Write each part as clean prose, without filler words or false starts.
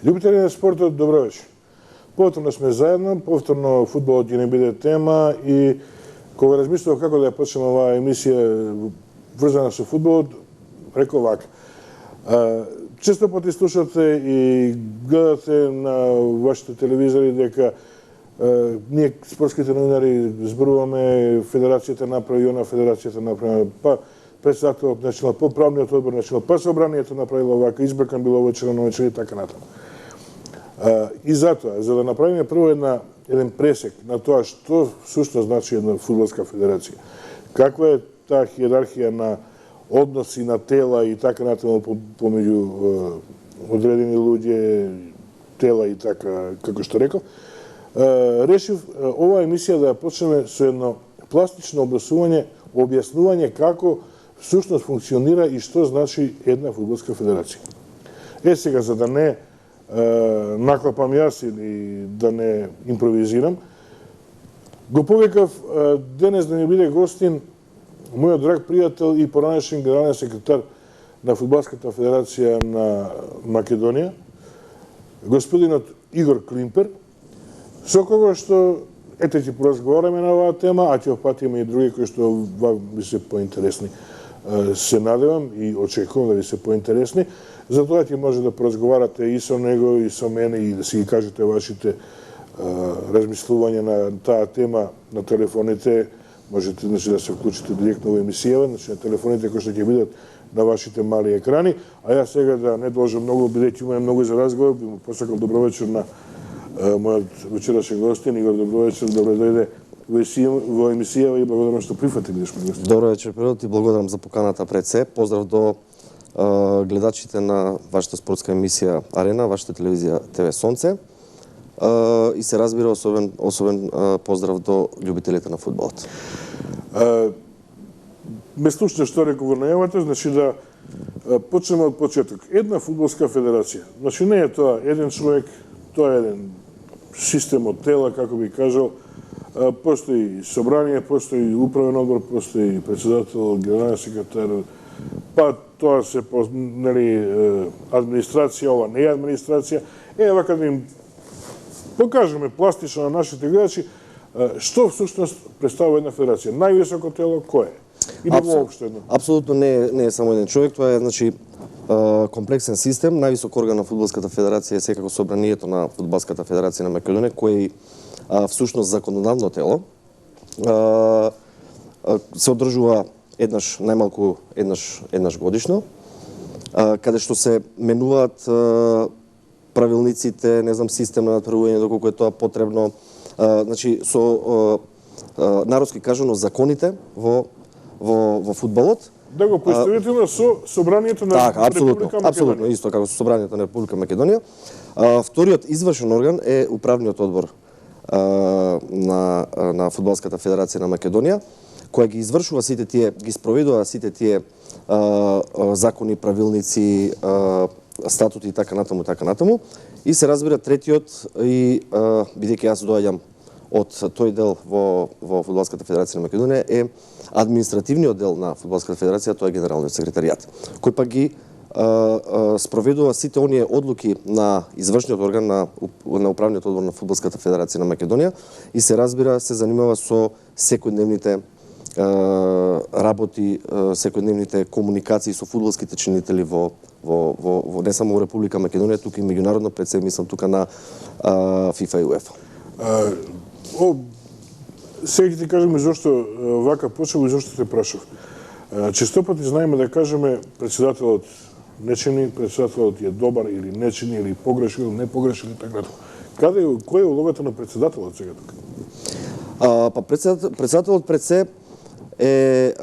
Љубители на спортот, добро вечер. Повторно сме заедно, повторно фудбалот ќе не биде тема и кога размислував како да ја почнем оваа емисија врзана со фудбалот, реков вака. Често пати слушате и гледате на вашите телевизори дека ние спортските новинари зборуваме федерацијата направи она, федерацијата направи, па председателот начинал, по правниот одбор начинал, па собранието направило вака, избркан било вечер и така натаму. И затоа, за да направиме прво еден пресек на тоа што всушност значи една фудбалска федерација, каква е таа хиерархија на односи на тела и така натаму помеѓу одредени луѓе, тела и така, како што реков, решив оваа емисија да ја почнеме со едно пластично објаснување како всушност функционира и што значи една фудбалска федерација. Сега, за да не наклапам јас или да не импровизирам, го повикав денес да ни биде гостин мојот драг пријател и поранешен генерален секретар на Фудбалската федерација на Македонија, господинот Игор Климпер, со кого што ете ќе поразговараме на оваа тема, а ќе опатиме и други кои што ви се поинтересни. Се надевам и очекувам да ви се поинтересни. Затоа ќе може да поразговарате и со него, и со мене, и да си ги кажете вашите размислувања на таа тема на телефоните. Можете да се вклучите директно во емисија, на телефоните кои што ќе бидат на вашите мали екрани. А јас сега да не должам многу, бидејќи имаме многу за разговор, би му посакал добро вечер на мојот вечерашен гостин. Игор, добро вечер, добро дојде во емисија и благодарам што прифати бидеш мој гост. Добро вечер, Природ, и благодарам за поканата пред се. Поздрав до гледачите на вашата спортска емисија Арена, вашата телевизија ТВ Сонце. И се разбира особен поздрав до љубителите на фудбалот. Ме слушна што реков во најавата, значи да почнеме од почеток. Една фудбалска федерација. Значи не е тоа еден човек, тоа е еден систем од тела, како би кажал. Постои собрание, постои управен одбор, постои председател, генерален секретар, па тоа се администрација, ова не е администрација. Вака да им покажеме пластично на нашите гледачи што всушност представува една федерација. Највисоко тело кој е? Или воопшто едно? Апсолутно не е само еден човек, тоа е значи комплексен систем. Највисок орган на фудбалската федерација е секако собранието на Фудбалската федерација на Македонија, кој е всушност законодавно тело. Се одржува најмалку еднаш годишно, каде што се менуваат правилниците, не знам, систем на надпреварување доколку е тоа потребно, значи со народски кажано законите во фудбалот. Да го поистоветиме со собранието на Република Македонија. Апсолутно исто како со собранието на Република Македонија. Вториот извршен орган е управниот одбор на Фудбалската федерација на Македонија, која ги извршува сите тие, ги спроведува сите тие закони, правилници, статути и така натаму. И се разбира третиот, и бидејќи јас доаѓам од тој дел во Фудбалската федерација на Македонија, е административниот дел на Фудбалската федерација, тоа е генералниот секретаријат, кој пак ги спроведува сите оние одлуки на извршниот орган на управниот одбор на Фудбалската федерација на Македонија и се разбира се занимава со секојдневните работи, секојдневните комуникации со фудбалските чинители во не само во Република Македонија, тука и меѓународно, пред се мислам тука на ФИФА и УЕФА. Сега ќе ти кажеме зошто вака почнав и зошто те прашав. Често пати знаеме да кажеме председателот не чини, председателот е добар или не чини, или погрешил, или не погрешил и така натаму. Која е улогата на председателот сега тука? Па председателот пред се е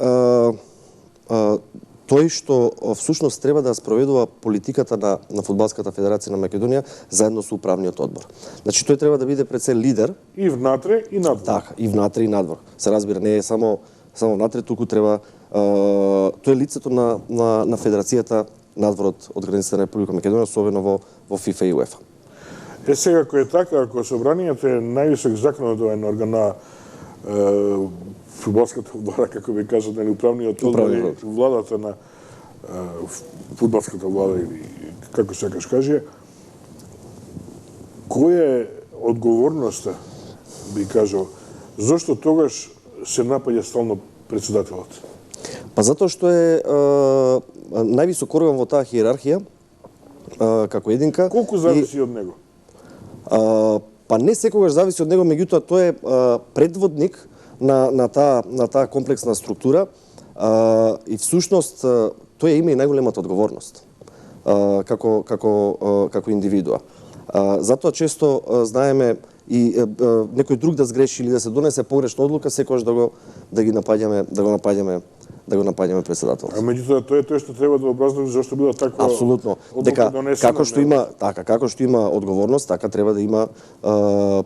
тој што всушност треба да спроведува политиката на Фудбалската федерација на Македонија заедно со управниот одбор. Значи тој треба да биде пред се лидер и внатре и надвор. Така, и внатре и надвор. Се разбира, не е само внатре, туку треба тој е лицето на федерацијата надвор од границата на Република Македонија, особено во ФИФА и УЕФА. Сега кој е така, ако собранието е највисок законодавен орган на фудбалската влада, како би кажат, нели управниот одбор и владата на фудбалската влада или како сакаш кажи, која е одговорноста, би кажал, зошто тогаш се напаѓа стално председателот? Па затоа што е највисок орган во таа хиерархија, како единка. Колку зависи од него? Па не секогаш зависи од него, меѓутоа тој е предводник на таа комплексна структура и всушност тој има и најголемата одговорност како индивидуа. Затоа често знаеме и некој друг да сгреши или да се донесе погрешна одлука, секогаш да го напаѓаме председател. А меѓутоа тоа што треба да образлови зашто била таква апсолутно. Дека како што има одговорност, така треба да има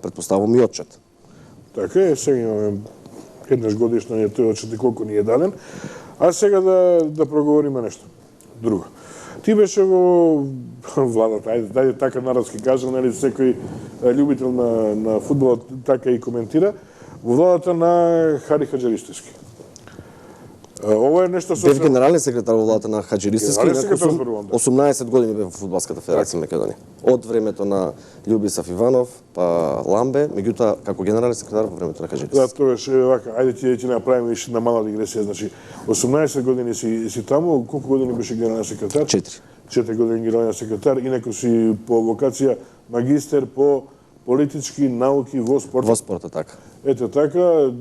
претпоставувам и отчет. Така е, сега имаме еднаш годишно ни тој отчет и колку ни е даден. А сега да проговориме нешто друго. Ти беше во владата, ајде така народски кажам, нели секој љубител на фудбалот така и коментира, во владата на Хари Хаџаристовски. Ова е нешто Бев генерален секретар во владата на Хаџаристовски, 18 години бев во Фудбалската федерација на Македонија. Од времето на Љубисав Иванов, па Ламбе, меѓутоа како генерален секретар во времето на Хаџаристовски. Да, тоа беше вака, ајде ќе направиме уште на мала дигресија, значи 18 години си таму, колку години беше генерален секретар? 4 години генерален секретар, инаку си по вокација магистер по политички науки во спорт. Во спорта, така. Ете така,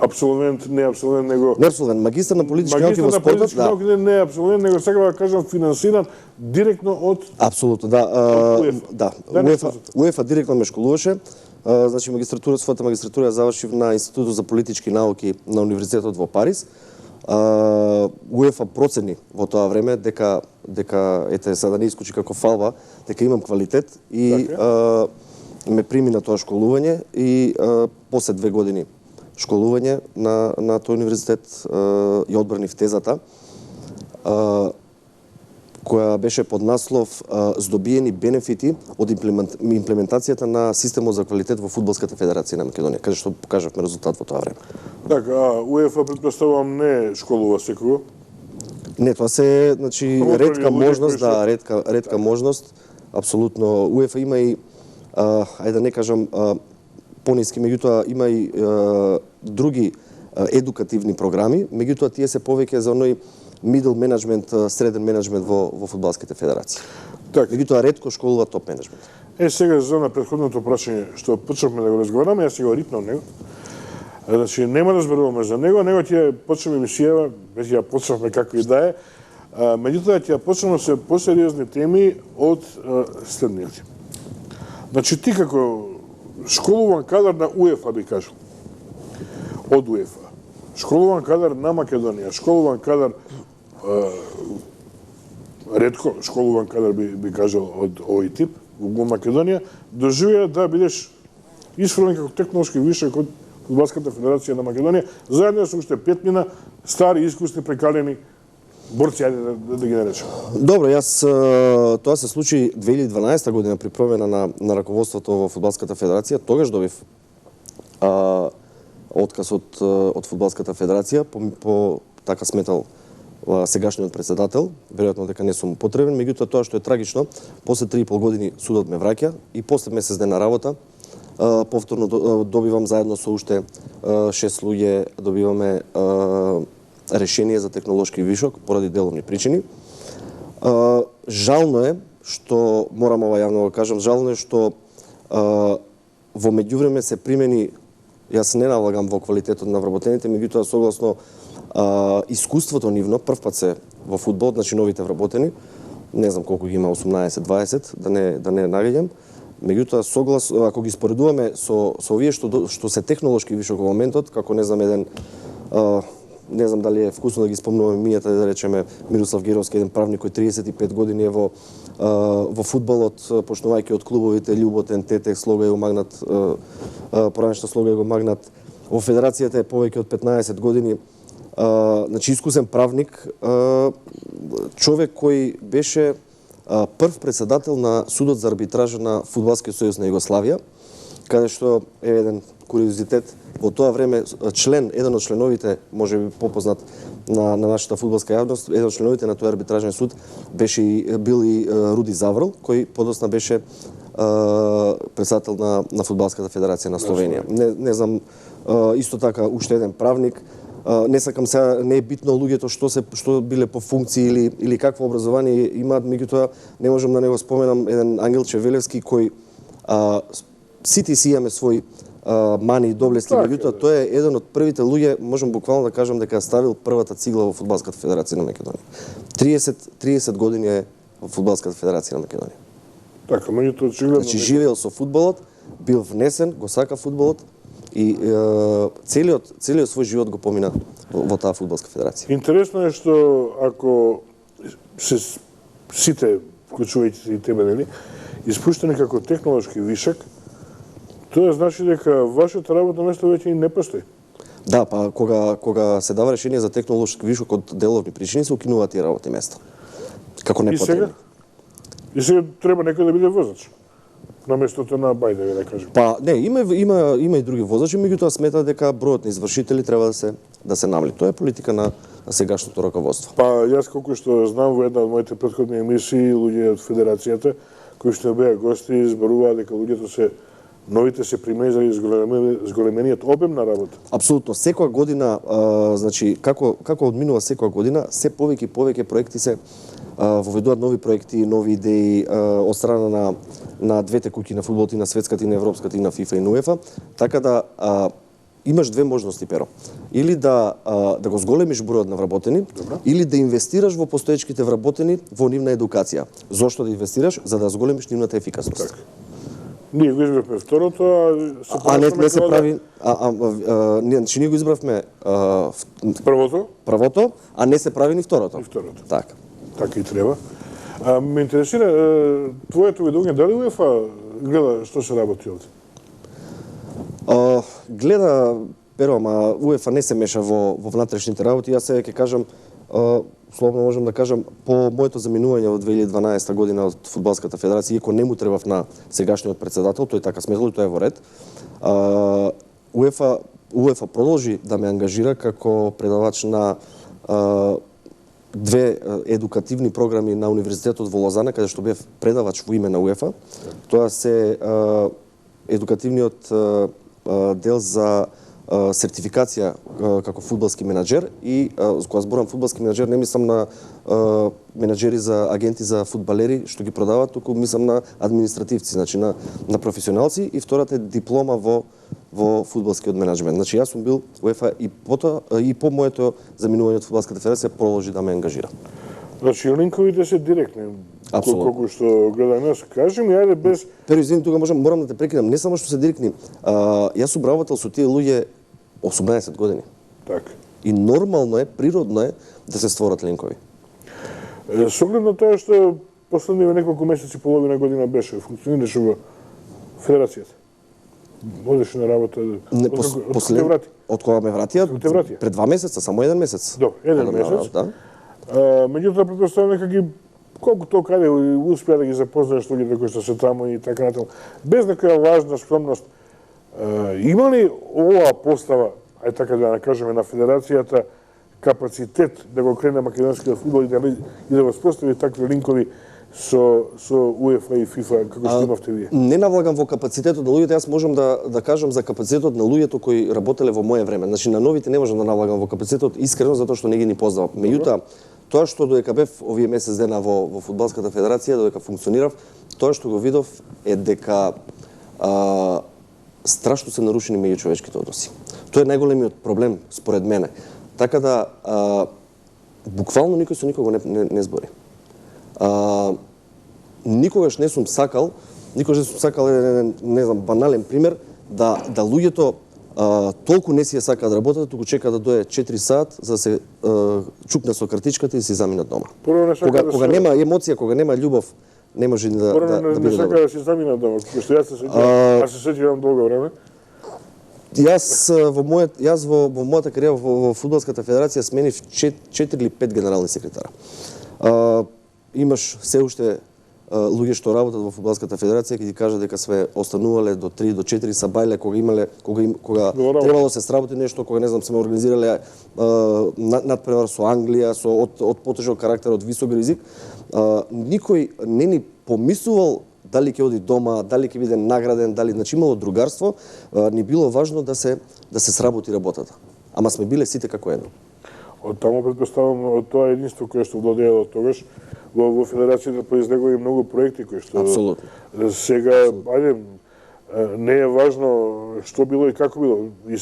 абсолвент, не абсолвент, него... Не абсолвент, магистар на политички науки во спортот, да. Науки не е абсолвент, него сега да кажам финансиран директно од... Апсолутно, да. Да, УЕФА директно ме школуваше. Значи, својата магистратура ја завршив на Институтот за политички науки на Универзитетот во Париз. УЕФА процени во тоа време дека ете, сега да не искучи како фалба, дека имам квалитет и ме прими на тоа школување и после 2 години школување на тој универзитет ја одбранив тезата која беше под наслов здобиени бенефити од имплементацијата на системот за квалитет во Фудбалската федерација на Македонија, каде што покажавме резултат во тоа време. Така, УЕФА претпоставувам не школува секого? Не, тоа се, значи, ретка можност, да, ретка можност. Апсолутно, УЕФА има и ајде да не кажам пониски, меѓутоа има и други едукативни програми, меѓутоа тие се повеќе за оној middle менеджмент, среден менеджмент во фудбалските федерации. Так. Меѓутоа ретко школува топ менеджмент. Сега за на претходното прашање што почнавме да го разговараме, јас си го рипнав него. Значи нема да зборуваме за него ќе почнеме емисија, веќе ја почнавме како и да е. Меѓутоа ќе почнеме се посериозни теми од следниот. Значи ти како школуван кадар на УЕФА би кажал. Од УЕФА. Школуван кадар на Македонија, школуван кадар ретко школуван кадар би кажал од овој тип во Македонија, доживеа да бидеш исфрлен како технолошки вишек од Фудбалската федерација на Македонија, заедно со уште 5 стари, искусни, прекалени борци, ајде да ги наречеме. Добро, јас тоа се случи 2012 година при промена на раководството во Фудбалската федерација, тогаш добив отказ од Фудбалската федерација, по така сметал сегашниот председател, веројатно дека не сум потребен, меѓутоа тоа што е трагично, после 3,5 години судот ме враќа и после месец дена работа повторно добивам заедно со уште 6 луѓе добиваме решение за технолошки вишок поради деловни причини. Жално е што морам ова јавно да кажам, жално е што во меѓувреме се примени, јас не налагам во квалитетот на вработените, меѓутоа согласно искуството нивно, првпат се во фудбал, значи новите вработени, не знам колку ги има, 18-20, да не нагаѓам, меѓутоа согласно, ако ги споредуваме со овие што се технолошки вишок во моментот, како не знам еден не знам дали е вкусно да ги спомнуваме мијата, да речеме Мирослав Геровски, еден правник кој 35 години е во фудбалот, почнувајќи од клубовите Љуботен, Тетек, Слога и Магнат, поранешна Слога и Магнат, во федерацијата е повеќе од 15 години. Значи искусен правник, човек кој беше прв председател на судот за арбитража на Фудбалскиот сојуз на Југославија, каде што е еден куриозитет, во тоа време еден од членовите, можеби попознат на нашата фудбалска јавност, еден од членовите на тој арбитражен суд бил и Руди Заврл, кој подосна беше председател на Фудбалската федерација на Словенија. Не знам, исто така уште еден правник. Не сакам сега, не е битно луѓето што биле по функции или какво образование имаат, меѓутоа не можам да не го споменам еден Ангел Чевелевски кој сите си имаме свои мани и доблести, меѓутоа тој е еден од првите луѓе, можам буквално да кажам дека ставил првата цигла во Фудбалската федерација на Македонија. 30 години е во Фудбалската федерација на Македонија. Така, меѓутоа очигледно. Значи живеел со фудбалот, бил внесен, го сака фудбалот и целиот свој живот го помина во таа фудбалска федерација. Интересно е што ако се сите, вклучувајќи и тебе, нели, испуштени како технолошки вишак, тоа значи дека вашето работно место веќе не постои. Да, па кога се дава решение за технолошки вишок од деловни причини, се укинуваат и работни места. Како непотребни. И сега треба некој да биде возач на местото на Бајдеви, да кажем. Па не, има и други возачи, меѓутоа смета дека бројот на извршители треба да се намали. Тоа е политика на сегашното раководство. Па јас колку што знам во една од моите претходни емисии, луѓе од федерацијата кои што беа гости зборуваа дека луѓето новите се примезали зголемениот обем на работа. Апсолутно, секоја година, значи како одминува секоја година, се повеќе и повеќе проекти се воведуваат, нови проекти, нови идеи од страна на двете куќи на фудбалот, и на светската, и на европската, и на ФИФА, и на УЕФА, така да имаш две можности, Перо. Или да го зголемиш бројот на вработени, или да инвестираш во постоечките вработени во нивна едукација. Зошто да инвестираш? За да зголемиш нивната ефикасност. Така. Ние го избравме второто, не се прави. Значи ние го избравме првото, а не се прави ни второто. И второто. Така. Така и треба. Ме интересира твоето видење, дали УЕФА гледа што се работи овде? Гледа, Перо, ама УЕФА не се меша во внатрешните работи. Јас сега ќе кажам, слободно можам да кажам, по моето заминување во 2012 година од Фудбалската федерација, иако не му требав на сегашниот председател, тој така сметал и тоа е во ред, УЕФА продолжи да ме ангажира како предавач на две едукативни програми на Универзитетот во Лозана, каде што бев предавач во име на УЕФА. Тоа се едукативниот дел за сертификација како фудбалски менаџер, и кога зборам фудбалски менаџер не мислам на менаџери за агенти за фудбалери што ги продаваат, туку мислам на административци, значи на професионалци, и втората е диплома во фудбалскиот менаџмент. Значи јас сум бил УЕФА и по моето заминување од Фудбалската федерација продолжи да ме ангажира. Значи линковите се директни. Колку што гледам јас, кажем, ајде без... Перо, извини, тука морам да те прекинам. Не само што се директни, јас сум работел со тие луѓе 18 години. Така. И нормално е, природно е да се створат линкови. Со оглед на тоа што последниве неколку месеци, половина година беше, функционираше во федерацијата. Одеше на работа... Од кога ме вратија? Пред 2 месеца, само 1 месец. До, 1 месец. Меѓутоа, претпоставам дека ги колку толку каде успеа да ги запознаеш луѓето кои што се таму и така натаму. Без некоја важна скромност, има ли оваа постава, ај така да кажеме, на федерацијата капацитет да го крене македонскиот фудбал и да воспостави такви линкови со УЕФА и ФИФА, како што имавте вие? Не навлагам во капацитетот на луѓето, јас можам да кажам за капацитетот на луѓето кои работеле во моје време. Значи на новите не можам да навлагам во капацитетот, искрено, затоа што не ги ни познавам. Меѓутоа, тоа што додека бев овие месец дена во Фудбалската федерација, додека функционирав, тоа што го видов е дека страшно се нарушени меѓучовечките односи. Тоа е најголемиот проблем според мене. Така да буквално никој со никого не збори. Никогаш не сум сакал не знам, банален пример, да луѓето толку не си ја сакаат да работат, туку чекаат да дое 4 сат за да се чупнат со картичката и се заминат дома. Кога нема емоција, кога нема љубов, не може да биде добро. Не сака да се заминат дома, што јас се сеќавам долго време. Јас во мојата кариера во Фудбалската федерација сменив 4 или 5 генерални секретара. Имаш се уште луѓе што работат во фудбалската федерација ќе ти кажат дека сме останувале до 3 до 4 сабајле кога требало да се сработи нешто, кога не знам сме организирале надпревар со Англија, со од потежок карактер, од висок ризик. Никој не ни помислувал дали ќе оди дома, дали ќе биде награден, дали значи имало другарство, ни било важно да се сработи работата. Ама сме биле сите како едно. Од таму претпоставам од тоа единство кое што владеело тогаш во федерацијата произлегува и многу проекти кои што Апсолутно. Сега ајде не е важно што било и како било. И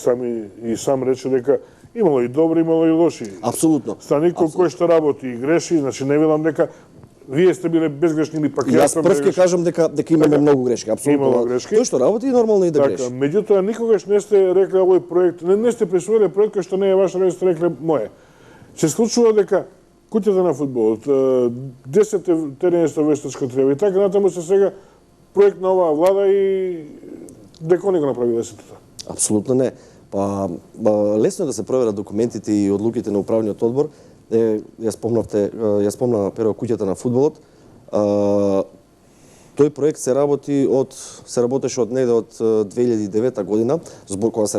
сам рече дека имало и добри, имало и лоши. Апсолутно. Станико кој што работи и греши, значи не велам дека вие сте биле безгрешни или пак јас прв ќе кажам дека имаме многу грешки, апсолутно. Имало грешки. Тој што работи нормално и да греши. Така, меѓутоа никогаш не сте рекле овој проект, не сте присвоиле проект кој што не е ваш, не сте рекле моје. Се случува дека куќата на фудбалот, 10 терени со вештачка треба и така натаму се сега проект на оваа влада и дека не го направи 10-та. Апсолутно не. Па лесно е да се проверат документите и одлуките на управниот одбор. Ја спомна перо куќата на фудбалот. Тој проект се работеше од негде од 2009 година, збор кога се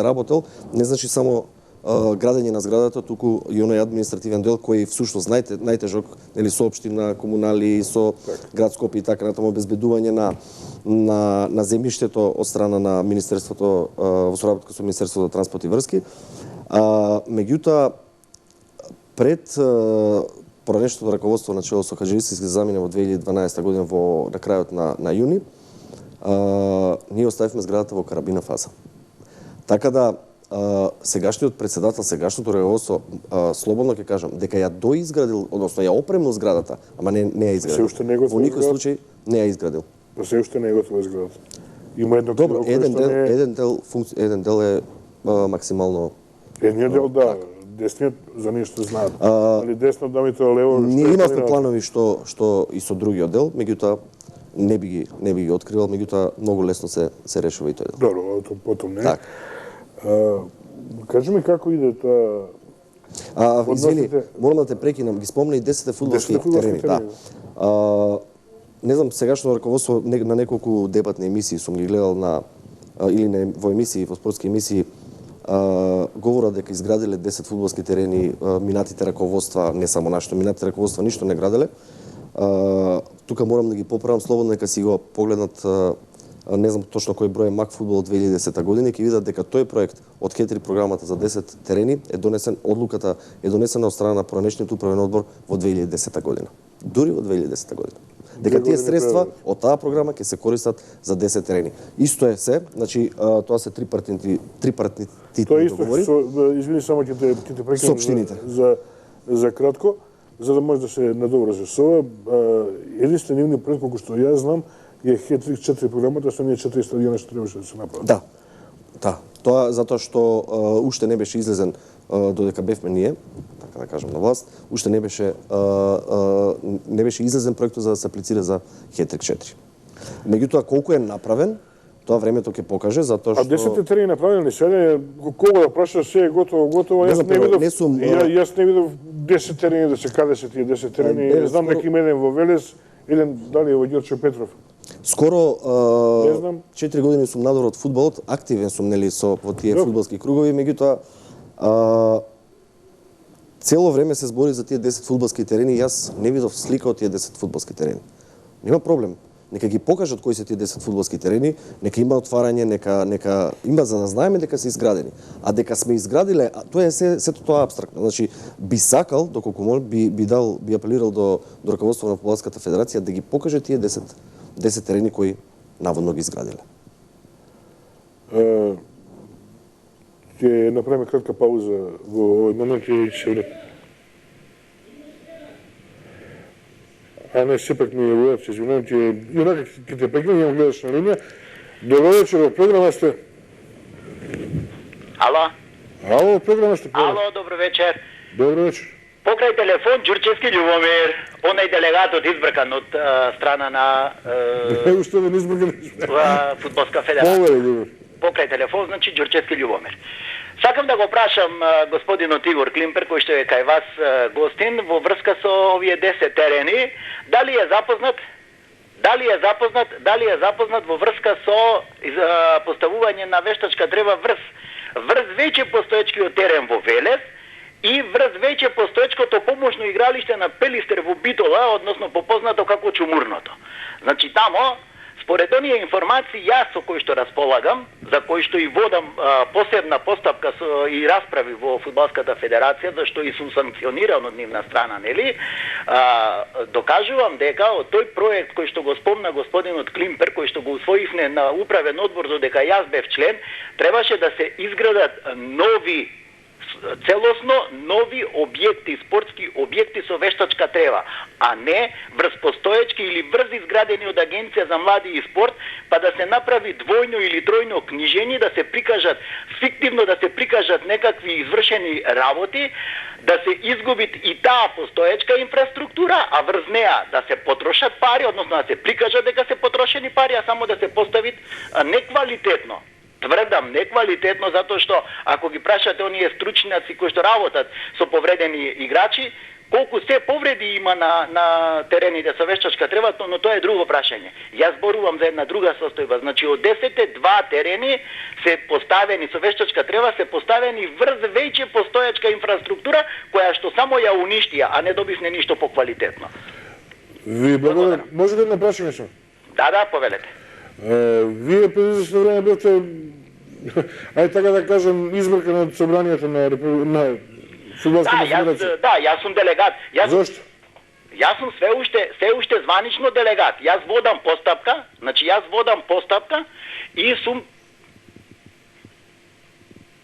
работел, не значи само градење на зградата, туку и оној административен дел кој всушност најтежок, нели со општина, комунали, со град Скопје и така натаму обезбедување на земјиштето од страна на министерството во соработка со Министерството за транспорт и врски. Меѓутоа пред поранешното раководство на чело со Хаџиристи се замине во 2012 година на крајот на јуни. Ние оставивме зградата во карабина фаза. Така да сегашниот председател, сегашното раководство, слободно ќе кажам, дека ја доизградил, односно ја опремил зградата, ама не ја изградил. Се уште не го во никој случај не ја изградил. Па се уште не е готова зградата. Има едно добро, еден дел е максимално. Едниот дел да, десниот за нешто знаат. Али десно дамите лево. Ние имавме планови што и со другиот дел, меѓутоа не би ги откривал, меѓутоа многу лесно се решува и тој дел. Добро, потом не. Так. Кажи ми како иде тоа. Извини, морам да те прекинам, ги спомна и 10 фудбалски терени, да. Не знам, сегашно раководство на неколку дебатни емисии сум ги гледал во емисии, во спортски емисии, говорат дека изградиле 10 фудбалски терени, минатите раководства, не само нашето, минатите раководства ништо не граделе. Тука морам да ги поправам, слободно нека си го погледнат, не знам точно кој број е МАК фудбал од 2010 година, ќе видат дека тој проект од 4 програмата за 10 терени е донесен, одлуката е донесена од страна на поранешниот управен одбор во 2010 година. Дури во 2010 година. Дека тие средства од таа програма ќе се користат за 10 терени. Исто е се, значи тоа се трипартитни договори. Извини само ќе те прекинам за кратко, за да може да се надоврзе со ова. Единствен нивни проект колку што ја знам е Хетрик 4 програмата со ние 4 стадиони што требаше да се направат. Да. Тоа затоа што уште не беше излезен додека бевме ние, така да кажам на власт, уште не беше излезен проектот за да се аплицира за Хетрик 4. Меѓутоа колку е направен, тоа времето ќе покаже, затоа што 10 терени направени сега, кога да прашаш се е готово, јас не видов 10 терени да се каде се тие 10 терени. Знам дека има еден во Велес, еден дали во Ѓорче Петров. Скоро 4 години сум надвор од фудбалот, активен сум нели во тие фудбалски кругови, меѓутоа цело време се збори за тие 10 фудбалски терени и јас не видов слика од тие 10 фудбалски терени. Нема проблем. Нека ги покажат кои се тие 10 фудбалски терени, нека има отварање, нека има за да знаеме дека се изградени. А дека сме изградиле, тоа е сето тоа апстрактно. Значи би сакал, доколку може, би апелирал до раководството на Фудбалската федерација да ги покаже тие 10 терени кои наводно ги изградиле. Ќе направиме кратка пауза во овој момент и ќе се вратиме. Не, сепак ми е се извинувам, ќе те прекинам, имам гледаш на линија. Добро вечер, во програма сте. Ало, програма сте. Ало, добро вечер. Добро вечер. Покрај телефон Ѓурчевски Љубомир, онај делегатот избркан од страна на Уште да не избркан. Фудбалска федерација. Покрај телефон, значи Ѓурчевски Љубомир. Сакам да го прашам господинот Игор Климпер, кој што е кај вас гостин, во врска со овие 10 терени, дали е запознат во врска со поставување на вештачка трева врз веќе постоечкиот терен во Велес и врз веќе постоечкото помошно игралиште на Пелистер во Битола, односно попознато како Чумурното. Значи тамо, според оние информации јас со кои што располагам, за кои што и водам посебна постапка и расправи во Фудбалската федерација, зашто и сум санкциониран од нивна страна, нели? Докажувам дека од тој проект кој што го спомна господинот Климпер, кој што го усвоивме на управен одбор додека јас бев член, требаше да се изградат целосно нови објекти, спортски објекти со вештачка трева, а не врз постоечки или врз изградени од Агенција за млади и спорт, па да се направи двојно или тројно книжење, да се прикажат фиктивно, да се прикажат некакви извршени работи, да се изгуби и таа постоечка инфраструктура, а врз неа да се потрошат пари, односно да се прикажат дека се потрошени пари, а само да се постави неквалитетно. Тврдам, неквалитетно, затоа што ако ги прашате оние стручњаци кои што работат со повредени играчи, колку се повреди има на терените со вештачка трева, но тоа е друго прашање. Јас зборувам за една друга состојба. Значи од 10 два терени се поставени со вештачка трева, се поставени врз веќе постоечка инфраструктура која што само ја уништија, а не добивме ништо поквалитетно. Ви благодарам. Може да не прашаме што? Да, повелете. Вие пред известно време бевте, ајде така да кажем, избркан од собранието на Фудбалската федерација. Да, јас сум делегат. Зошто? Јас сум се уште званично делегат. Јас водам постапка и сум...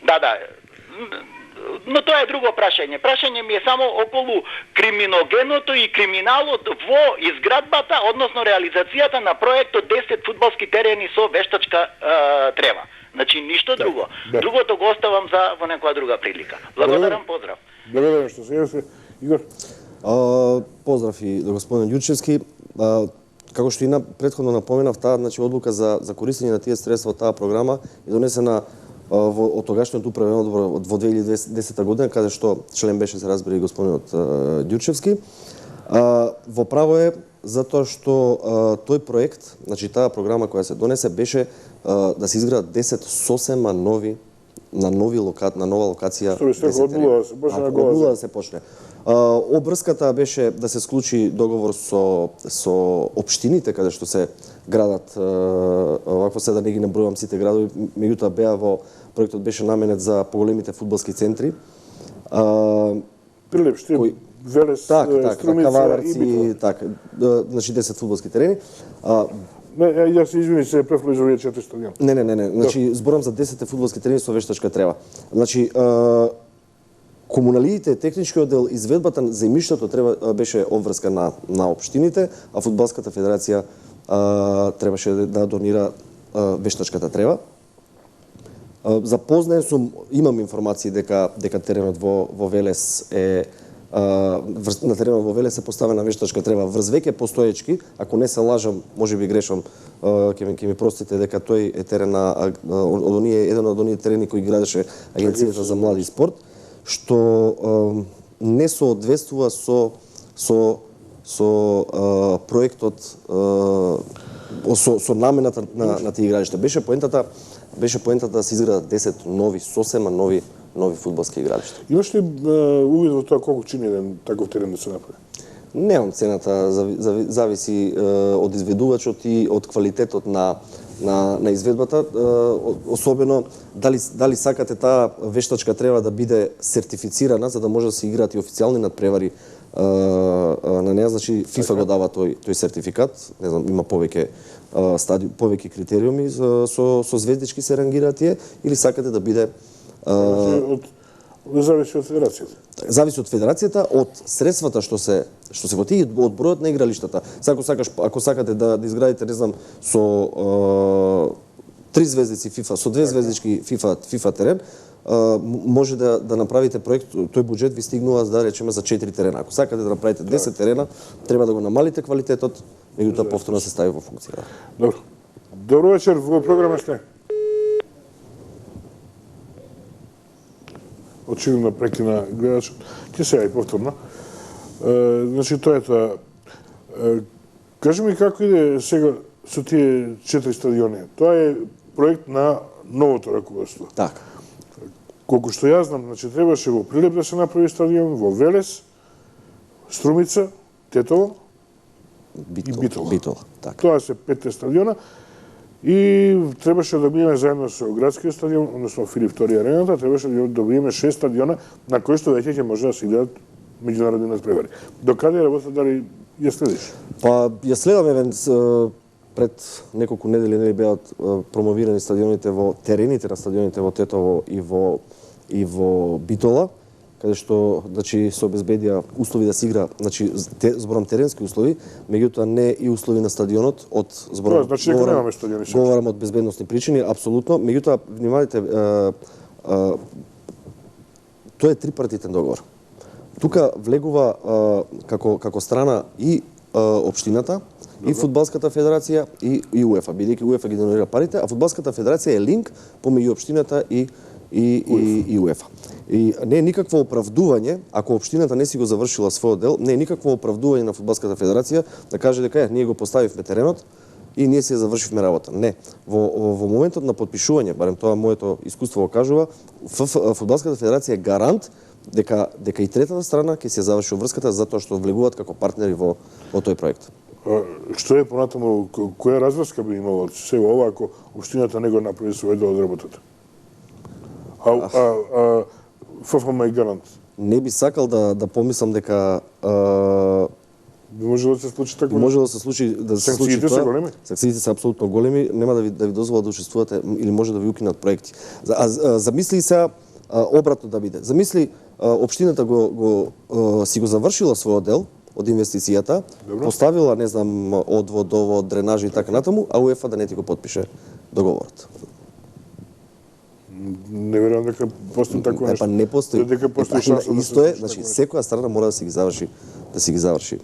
Да. Но тоа е друго прашање. Прашање ми е само околу криминогеното и криминалот во изградбата, односно реализацијата на проектот 10 фудбалски терени со вештачка трева. Значи ништо друго. Да. Другото го оставам за во некоја друга прилика. Благодарам, поздрав. Благодарам што се јавите. Игор. Поздрав и до господин Ѓурчевски. Како што и претходно напоменав, таа одлука за користење на тие средства од таа програма е донесена од тогашниот управен одбор во 2010 година, каде што член беше, се разбира, и господинот Ѓурчевски. Во право е затоа што тој проект, значи таа програма која се донесе, беше да се изградат 10 сосема нови на нова локација. Од нула да се почне. Обврската беше да се склучи договор со општините каде што се градат, вакво се да не ги набројувам сите градови, меѓутоа беа проектот беше наменет за поголемите фудбалски центри. Прилеп, Велес, Струмица и Битола. Така, значи 10 фудбалски терени. Јас се извини, се префлуи за овие 4 стадион. Не. Значи зборам за 10 фудбалски терени со вештачка трева. Значи комуналиите, техничкиот дел, изведбата на земјиштето беше обврска на општините, а Фудбалската федерација требаше да донира вештачката трева. Запознаен сум, имам информации дека теренот во Велес е на теренот во Велес се поставена вештачка трева врз веќе постоечки, ако не се лажам, можеби грешам, ќе ми простите дека тој е терен еден од оние терени кои градеше Агенцијата за млади и спорт, што не соодветствува со проектот, со намената на тие игралишта. Беше поентата да се изградат 10 сосема нови фудбалски игралишта. Имаш ли увид во тоа колку чини еден таков терен да се направи? Немам цената, зависи од изведувачот и од квалитетот на изведбата, особено дали сакате таа вештачка трева да биде сертифицирана за да може да се играат и официјални надпревари на неа, значи ФИФА го дава тој сертификат, не знам, има повеќе критериуми со звездички се рангираат тие, или сакате да биде Зависи од федерацијата. Зависи од федерацијата, од средствата што се во тие, од бројот на игралиштата. Ако сакате да изградите, не знам, со 3 звездици ФИФА, со 2 звездички ФИФА терен, може да направите проект, тој буџет ви стигнува, да речеме, за 4 терена. Ако сакате да направите 10 терена, треба да го намалите квалитетот, меѓутоа повторно се стави во функција. Добро. Добро вечер, во програма сте. очигледно прекина гледачот. Ќе се јави повторно. Значи, тоа е тоа. Кажи ми како иде сега со тие 4 стадиони. Тоа е проект на новото раководство. Така. Колку што јас знам, значи требаше во Прилеп да се направи стадион, во Велес, Струмица, Тетово и Битола. Битола, така. Тоа се 5 стадиона и требаше да бидеме заедно со градскиот стадион, односно Филип II арената, требаше да добиеме 6 стадиона на кои што веќе ќе може да се играат меѓународни надпревари. До каде работа, дали ја следиш? Па ја следам пред неколку недели нели беа промовирани стадионите во терените на стадионите во Тетово и во Битола, каде што значи се обезбедија услови да се игра, значи зборам теренски услови, меѓутоа не и услови на стадионот од зборам. Тоа значи дека немаме стадиони сега. Говорам од безбедносни причини, апсолутно, меѓутоа внимавајте, тоа е трипартитен договор. Тука влегува како страна и општината, и фудбалската федерација и УЕФА, бидејќи УЕФА ги донира парите, а фудбалската федерација е линк помеѓу општината и УЕФА. И не е никакво оправдување, ако општината не си го завршила својот дел, не е никакво оправдување на фудбалската федерација да каже дека ние го поставивме теренот и ние си ја завршивме работа. Не. Во моментот на подпишување, барем тоа моето искуство го кажува, фудбалската федерација е гарант дека и третата страна ќе се заврши врската затоа што влегуваат како партнери во тој проект. Што е понатаму, која разврска би имало сега ова ако општината не го направи свој дел од работата? ФФМ е гарант. Не би сакал да помислам дека би можело да се случи така? Може да се случи Санкциите се големи? Санкциите се апсолутно големи, нема да ви дозволат да учествувате или може да ви укинат проекти. Замисли се обратно да биде. Замисли општината си го завршила својот дел од инвестицијата, поставила, не знам, одвод, довод, дренажи и така натаму, а УЕФА да не ти го потпише договорот. Не верувам дека постои такво нешто. Па не постои. Дека постои шанса да се исто е, случи значи такво секоја страна мора да си ги заврши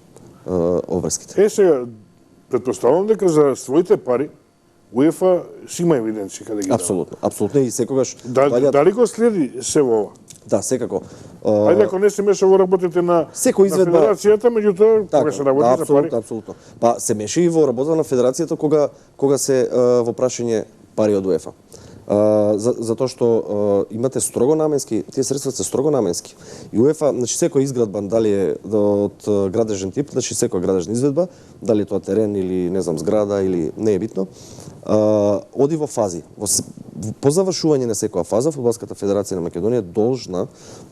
обврските. Сега претпоставувам дека за своите пари УЕФА си има евиденција каде ги дава. Апсолутно и секогаш Дали го следи се во ова? Да, секако. Ајде ако не се меша во работите на федерацијата, меѓутоа кога се работи за пари. Апсолутно. Па се меша и во работа на федерацијата кога се во прашање пари од УЕФА. Затоа што имате строго наменски, тие средства се строго наменски. И УЕФА, значи секоја изградба, дали е од градежен тип, значи секоја градежна изведба, дали е тоа терен или не знам зграда или не е битно, оди во фази. По завршување на секоја фаза, Фудбалската федерација на Македонија должна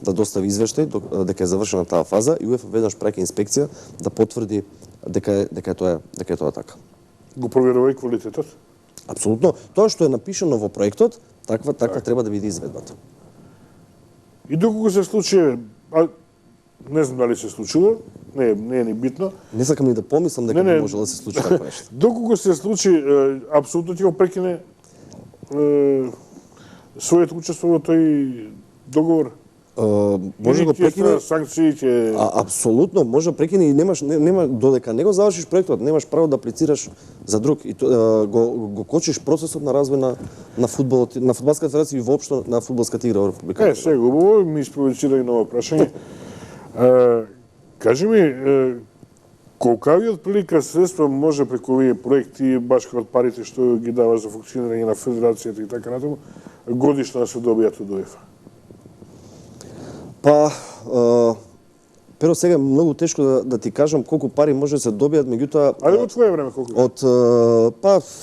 да достави извештај дека е завршена таа фаза и УЕФА веднаш праќа инспекција да потврди дека е тоа така. Го проверува и квалитетот? Апсолутно. Тоа што е напишано во проектот, таква треба да биде изведбата. И доколку се случи, не знам дали се случило, не е ни битно. Не сакам ни да помислам дека би можело да се случи такво нешто. Доколку се случи, апсолутно ќе го прекине своето учество во тој договор. Може да прекине санкции ќе апсолутно може да прекине и нема додека не го завршиш проектот, немаш право да аплицираш за друг и го кочиш процесот на развој на фудбалот, на фудбалската федерација и воопшто на фудбалската игра во Република Македонија. Сега убаво ми испровоцира и ново прашање. Кажи ми, колкави отприлика средства може преку овие проекти, баш од парите што ги дава за функционирање на федерацијата и така натаму, годишно да се добијат од УЕФА? Па, перо сега многу тешко да ти кажам колку пари може да се добијат, меѓутоа Ајде во твое време колку? Од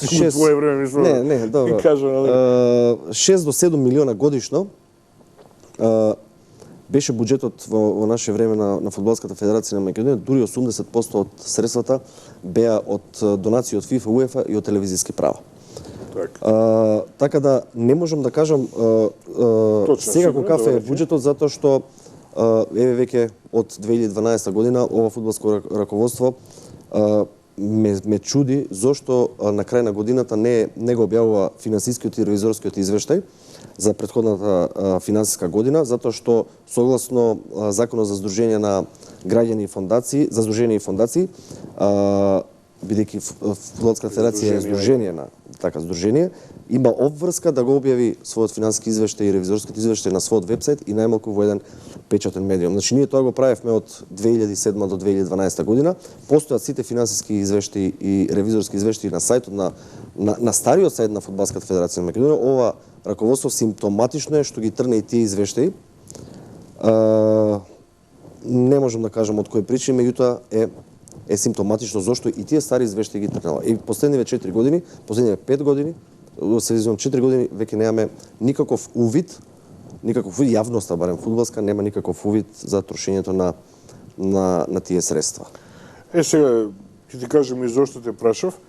6 твое време мислам. Не, добро. 6 до 7 милиона годишно беше буџетот во наше време на Фудбалската федерација на Македонија, дури 80% од средствата беа од донации од ФИФА, УЕФА и од телевизиски права. Така да не можам да кажам сега колкав е буџетот, затоа што еве веќе од 2012 година ова фудбалско раководство ме чуди зошто на крај на годината не го објавува финансискиот и ревизорскиот извештај за претходната финансиска година, затоа што согласно Законот за здружение на граѓани и фондации, за здружение и фондации, бидејќи Фудбалската федерација е здружение на така здружение, има обврска да го објави својот финансиски извештај и ревизорскиот извештај на својот вебсайт и најмалку во еден печатен медиум. Значи ние тоа го правевме од 2007 до 2012 година. Постојат сите финансиски извештаи и ревизорски извештаи на сајтот на стариот сајт на Фудбалската федерација на Македонија. Ова раководство симптоматично е што ги трне и тие извештаи. Не можам да кажам од кои причини, меѓутоа е симптоматично зошто и тие стари извештаи ги трнала. И последниве 4 години, последниве 5 години, се изумам 4 години веќе немаме никаков увид, јавноста барем фудбалска нема никаков увид за трошењето на тие средства. Сега ќе ти кажем и зошто те прашав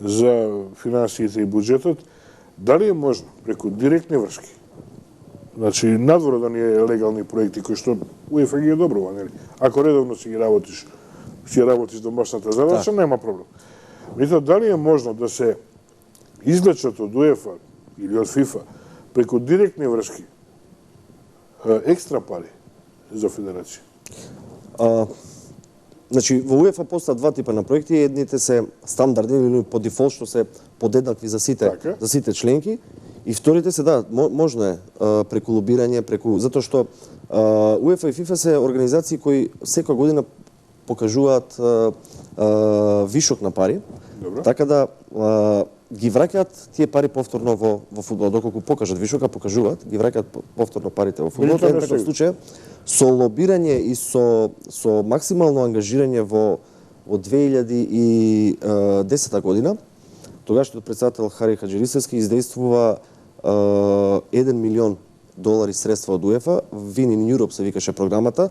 за финансиите и буџетот, дали е можно преку директни врски, значи надвор да не е легални проекти кои што УЕФА ги е добрува, нели? Ако редовно си ги работиш домашната задача, нема проблем. Меѓутоа, дали е можно да се извлечат од УЕФА или од ФИФА преку директни врски екстра пари за федерација? Значи, во УЕФА постојат два типа на проекти, едните се стандардни или по дефолт што се подеднакви за сите членки, и вторите се можно е преку лобирање, затоа што УЕФА и ФИФА се организации кои секоја година покажуваат вишок на пари, така да ги враќаат тие пари повторно во фудбал. Доколку покажат вишока, покажуваат, ги враќаат повторно парите во фудбал. Во таков случај со лобирање и со максимално ангажирање во 2010 година, тогашниот председател Хари Хаџирисевски издействува $1 милион средства од УЕФА, Win in Europe се викаше програмата,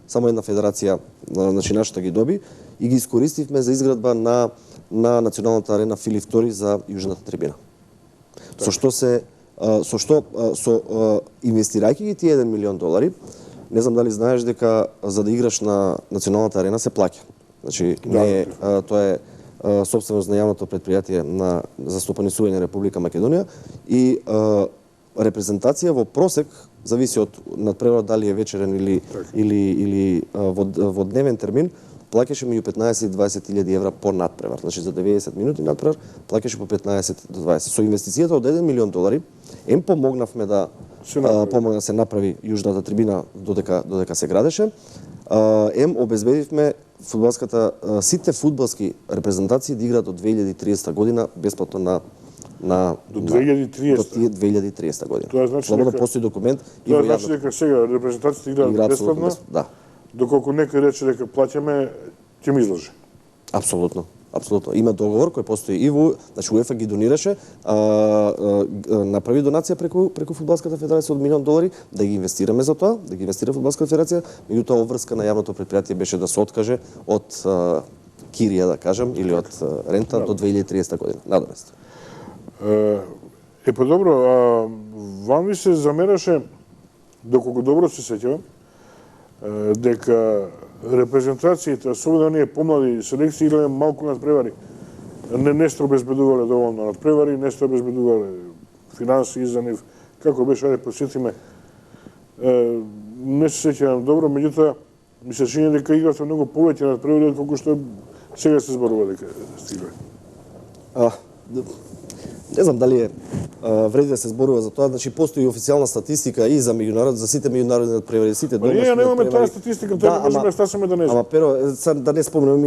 само една федерација, значи нашата ги доби, и ги искористивме за изградба на националната арена Филип II за јужната трибина. Со инвестирајќи ги тие $1 милион, не знам дали знаеш дека за да играш на националната арена се плаќа. Значи тоа е собственост на јавното претпријатие на застапанисување на Република Македонија и репрезентација во просек зависи од надпреварот дали е вечерен или во дневен термин, плаќаше меѓу 15 и 20 илјади евра по надпревар. Значи за 90 минути надпревар плаќаше по 15 до 20. Со инвестицијата од $1 милион помогнавме да се направи јужната трибина додека се градеше. Обезбедивме сите фудбалски репрезентации да играат до 2030 година бесплатно до 2030 година. Тоа значи слободно постои документ и во јавно. Тоа значи дека сега репрезентациите играат бесплатно. Да. Доколку некој рече дека плаќаме, ќе ми излаже. Апсолутно. Има договор кој постои и значи УЕФА ги донираше, направи донација преку Фудбалската федерација од $1 милион да ги инвестираме за тоа, да ги инвестира Фудбалската федерација, меѓутоа обврска на јавното претпријатие беше да се откаже од кирија, да кажам, или од рента до 2030 година. Надомест. Добро, вам ви се замераше, доколку добро се сеќавам, дека репрезентациите, особено оние помлади селекции, играле малку надпревари. Не сте обезбедувале доволно надпревари, не сте обезбедувале финанси за нив. Како беше, ајде посетиме. Не се сеќавам добро, меѓутоа ми се чини дека игравте многу повеќе надпревари отколку што сега се зборува дека сте играли. Не знам дали вреди да се зборува за тоа, значи постои официјална статистика и за сите меѓународни надпревари, сите домашни. Ние немаме таа статистика, тоа можеме да стасаме да не знам. Ама Перо, да не спомнам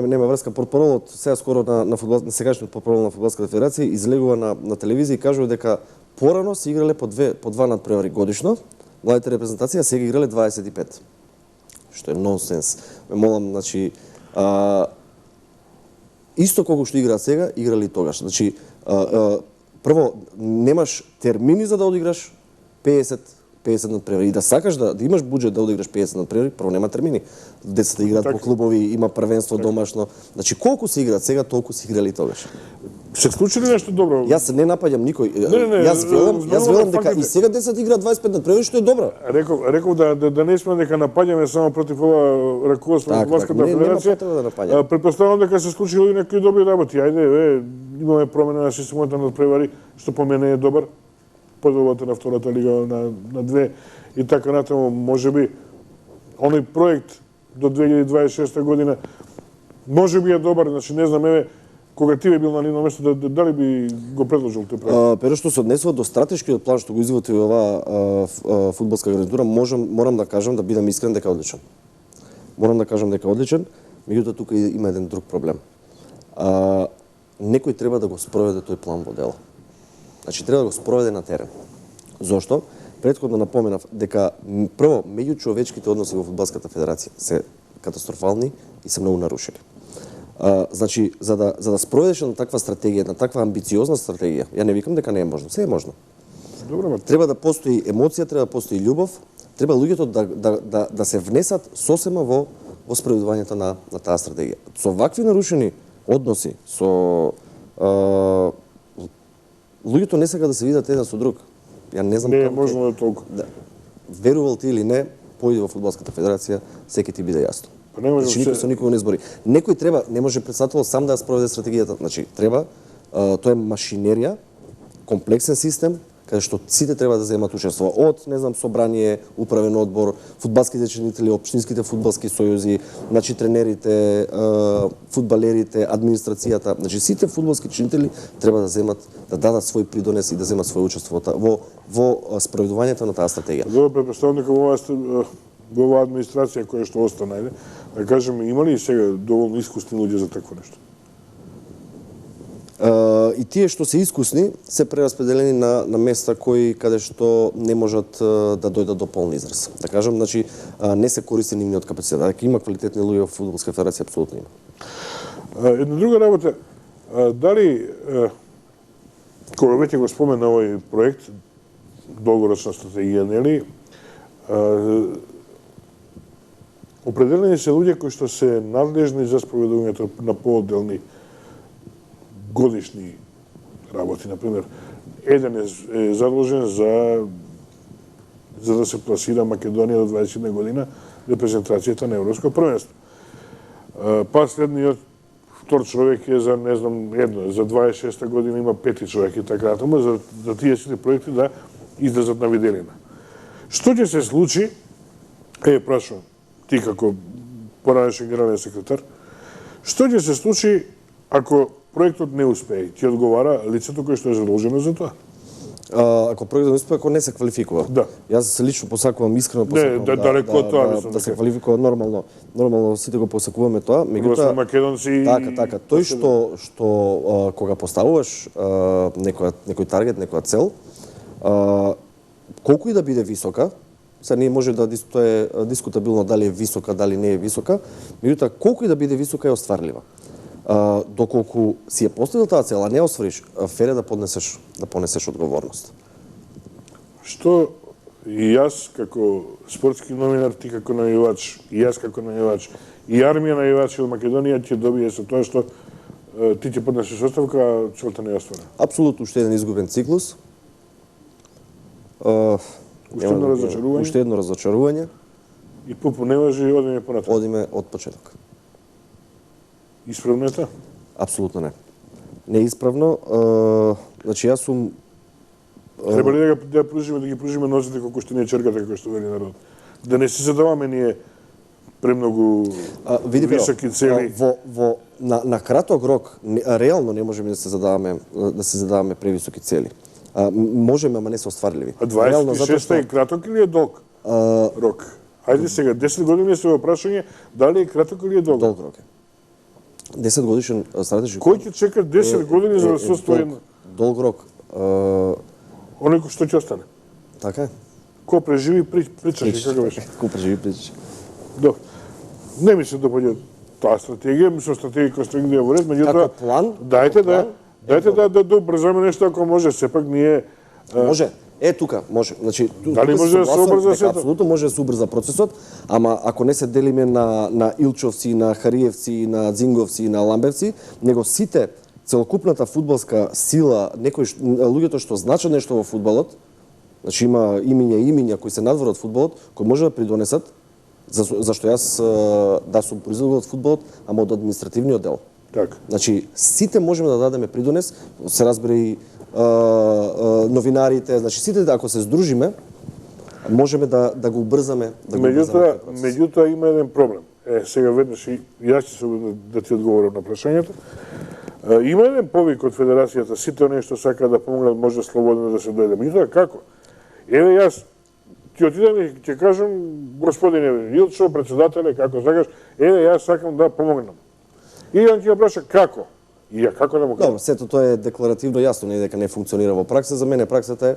нема врска, портпаролот сега скоро на сегашниот портпарол на Фудбалската федерација излегува на телевизија и кажува дека порано се играле по два надпревари годишно, младите репрезентации, а сега играле 25. Што е нонсенс. Ме молам, значи исто колку што играат сега, играли тогаш. Значи прво, немаш термини за да одиграш 50 надпревари. И да сакаш да имаш буџет да одиграш 50 надпревари, прво нема термини. Децата играат по клубови, има првенство домашно. Значи колку се играат сега, толку се играли тогаш. Се случи ли нешто добро? Јас не напаѓам никој. Јас велам дека и сега децата играат 25 надпревари, што е добро. Реков да не сме дека напаѓаме само против ова раководство на Фудбалската федерација. Претпоставувам дека се случило и некои добри работи. Ајде, имаме промена на системот на надпревари, што по мене е добар. Поделбата на втората лига на две и така натаму, можеби оној проект до 2026 година можеби е добар, значи не знам, кога ти би бил на нивно место, дали би го предложил тој проект? Pero што се однесува до стратешкиот план што го изготви оваа фудбалска гарнитура, морам да кажам, да бидам искрен, дека е одличен. Морам да кажам дека е одличен, меѓутоа тука има еден друг проблем. Некој треба да го спроведе тој план во дело. Значи треба да го спроведе на терен. Зошто? Претходно напоменав дека прво меѓучовечките односи во фудбалската федерација се катастрофални и се многу нарушени. Значи за да спроведеш на таква стратегија, на таква амбициозна стратегија, ја не викам дека не е можно, се е можно. Добро, Треба да постои емоција, треба да постои љубов, треба луѓето да се внесат сосема во спроведувањето на таа стратегија. Со вакви нарушени односи, со луѓето не сака да се видат еден со друг. Ја не знам не е како можно да толку. Верувал ти или не, појди во фудбалската федерација, секи ти биде јасно. Па не може Значи никој со никого не збори. Некој треба, не може председател сам да ја спроведе стратегијата. Значи треба, тоа е машинерија, комплексен систем, каде што сите треба да земат учество од, не знам, собрание, управен одбор, фудбалските чинители, општинските фудбалски сојузи, значи тренерите, фудбалерите, администрацијата, значи сите фудбалски чинители треба да земат, да дадат свој придонес и да земат свој учество во спроведувањето на таа стратегија. Добро, претпоставам дека во оваа администрација која што остана, да кажеме, има ли сега доволно искусни луѓе за такво нешто? И тие што се искусни се прераспределени на места каде што не можат да дојдат до полн израз. Да кажам, значи не се користи нивниот капацитет. Дека има квалитетни луѓе во фудбалска федерација, апсолутно има. Една друга работа, дали кога веќе го спомена овој проект, долгорочна стратегија, нели, определени се луѓе кои што се надлежни за спроведувањето на поодделни годишни работи, например, еден е задолжен за да се пласира Македонија до 21 година репрезентацијата на Европско првенство. Па следниот втор човек е за, не знам, за 26 година има 5 човек и така натаму, за тие сите проекти да излезат на виделина. Што ќе се случи, прашувам, ти како поранешен генерален секретар, што ќе се случи ако проектот не успее? Ти одговара лицето кое што е задолжено за тоа? Ако проектот не успее, ако не се квалификува. Да. Јас лично посакувам, искрено посакувам далеко од тоа, да се квалификува нормално. Нормално сите го посакуваме тоа, меѓутоа македонци. Така. Тој што кога поставуваш некој таргет, некоја цел, колку и да биде висока, сега ние може да е дискутабилно дали е висока, дали не е висока, меѓутоа колку и да биде висока е остварлива. Доколку си ја поставил таа цел, а не оствариш, фер е да понесеш одговорност. Што и јас како спортски новинар, ти како најавач, и јас како најавач, и армија најавачи од Македонија ќе добие со тоа што ти ќе поднесеш оставка, а целта не е остварена. Апсолутно уште еден изгубен циклус. Уште едно разочарување. Уште едно разочарување. И Пупу не важи, одиме понатаму. Одиме од почеток. Исправно е тоа? Апсолутно не. Не е исправно. Значи јас сум треба ли да ги пружиме нозите колку што не е черката, како што вели народ? Да не се задаваме ние премногу високи цели. На краток рок реално не можеме да се задаваме превисоки цели. Можеме, ама не се остварливи. А 26 е краток или е долг рок? Ајде сега, 10 години се опрашање дали е краток или е долг? Долг рок е. 10 годишен стратешки. Кој ќе чека 10 години за да се оствари? Долг рок. Оној што ќе остане. Така е. Ко преживи причаш, како беше? Ко преживи причаш. Добро. Не ми се допаѓа таа стратегија, мислам стратегија која што ги во ред, меѓутоа како план, Дајте да убрзаме нешто ако може, сепак ние може. Тука може. Значи, дали може да се убрза сето? Апсолутно може да се убрза процесот, ама ако не се делиме на Илчовци, на Хариевци, на Дзинговци, на Ламбевци, него сите целокупната фудбалска сила, луѓето што значат нешто во фудбалот, значи има имиња кои се надвор од фудбалот, кои може да придонесат, зашто јас сум произлегол од фудбалот, ама од административниот дел. Така. Значи, сите можеме да дадеме придонес, се разбере и новинарите, значи сите ако се здружиме, можеме да го убрзаме. Меѓутоа има еден проблем. Сега веднаш и јас ќе се да ти одговорам на прашањето. Има еден повик од Федерацијата, сите оние што сакаат да помогнат може слободно да се дојде. Меѓутоа како? Еве јас ќе отидам и ќе кажам господине Илчо, председателе, како сакаш, еве јас сакам да помогнам. И он ќе праша како? И ја како да му кажам? Добро, сето тоа е декларативно јасно, не е дека не функционира во пракса. За мене праксата е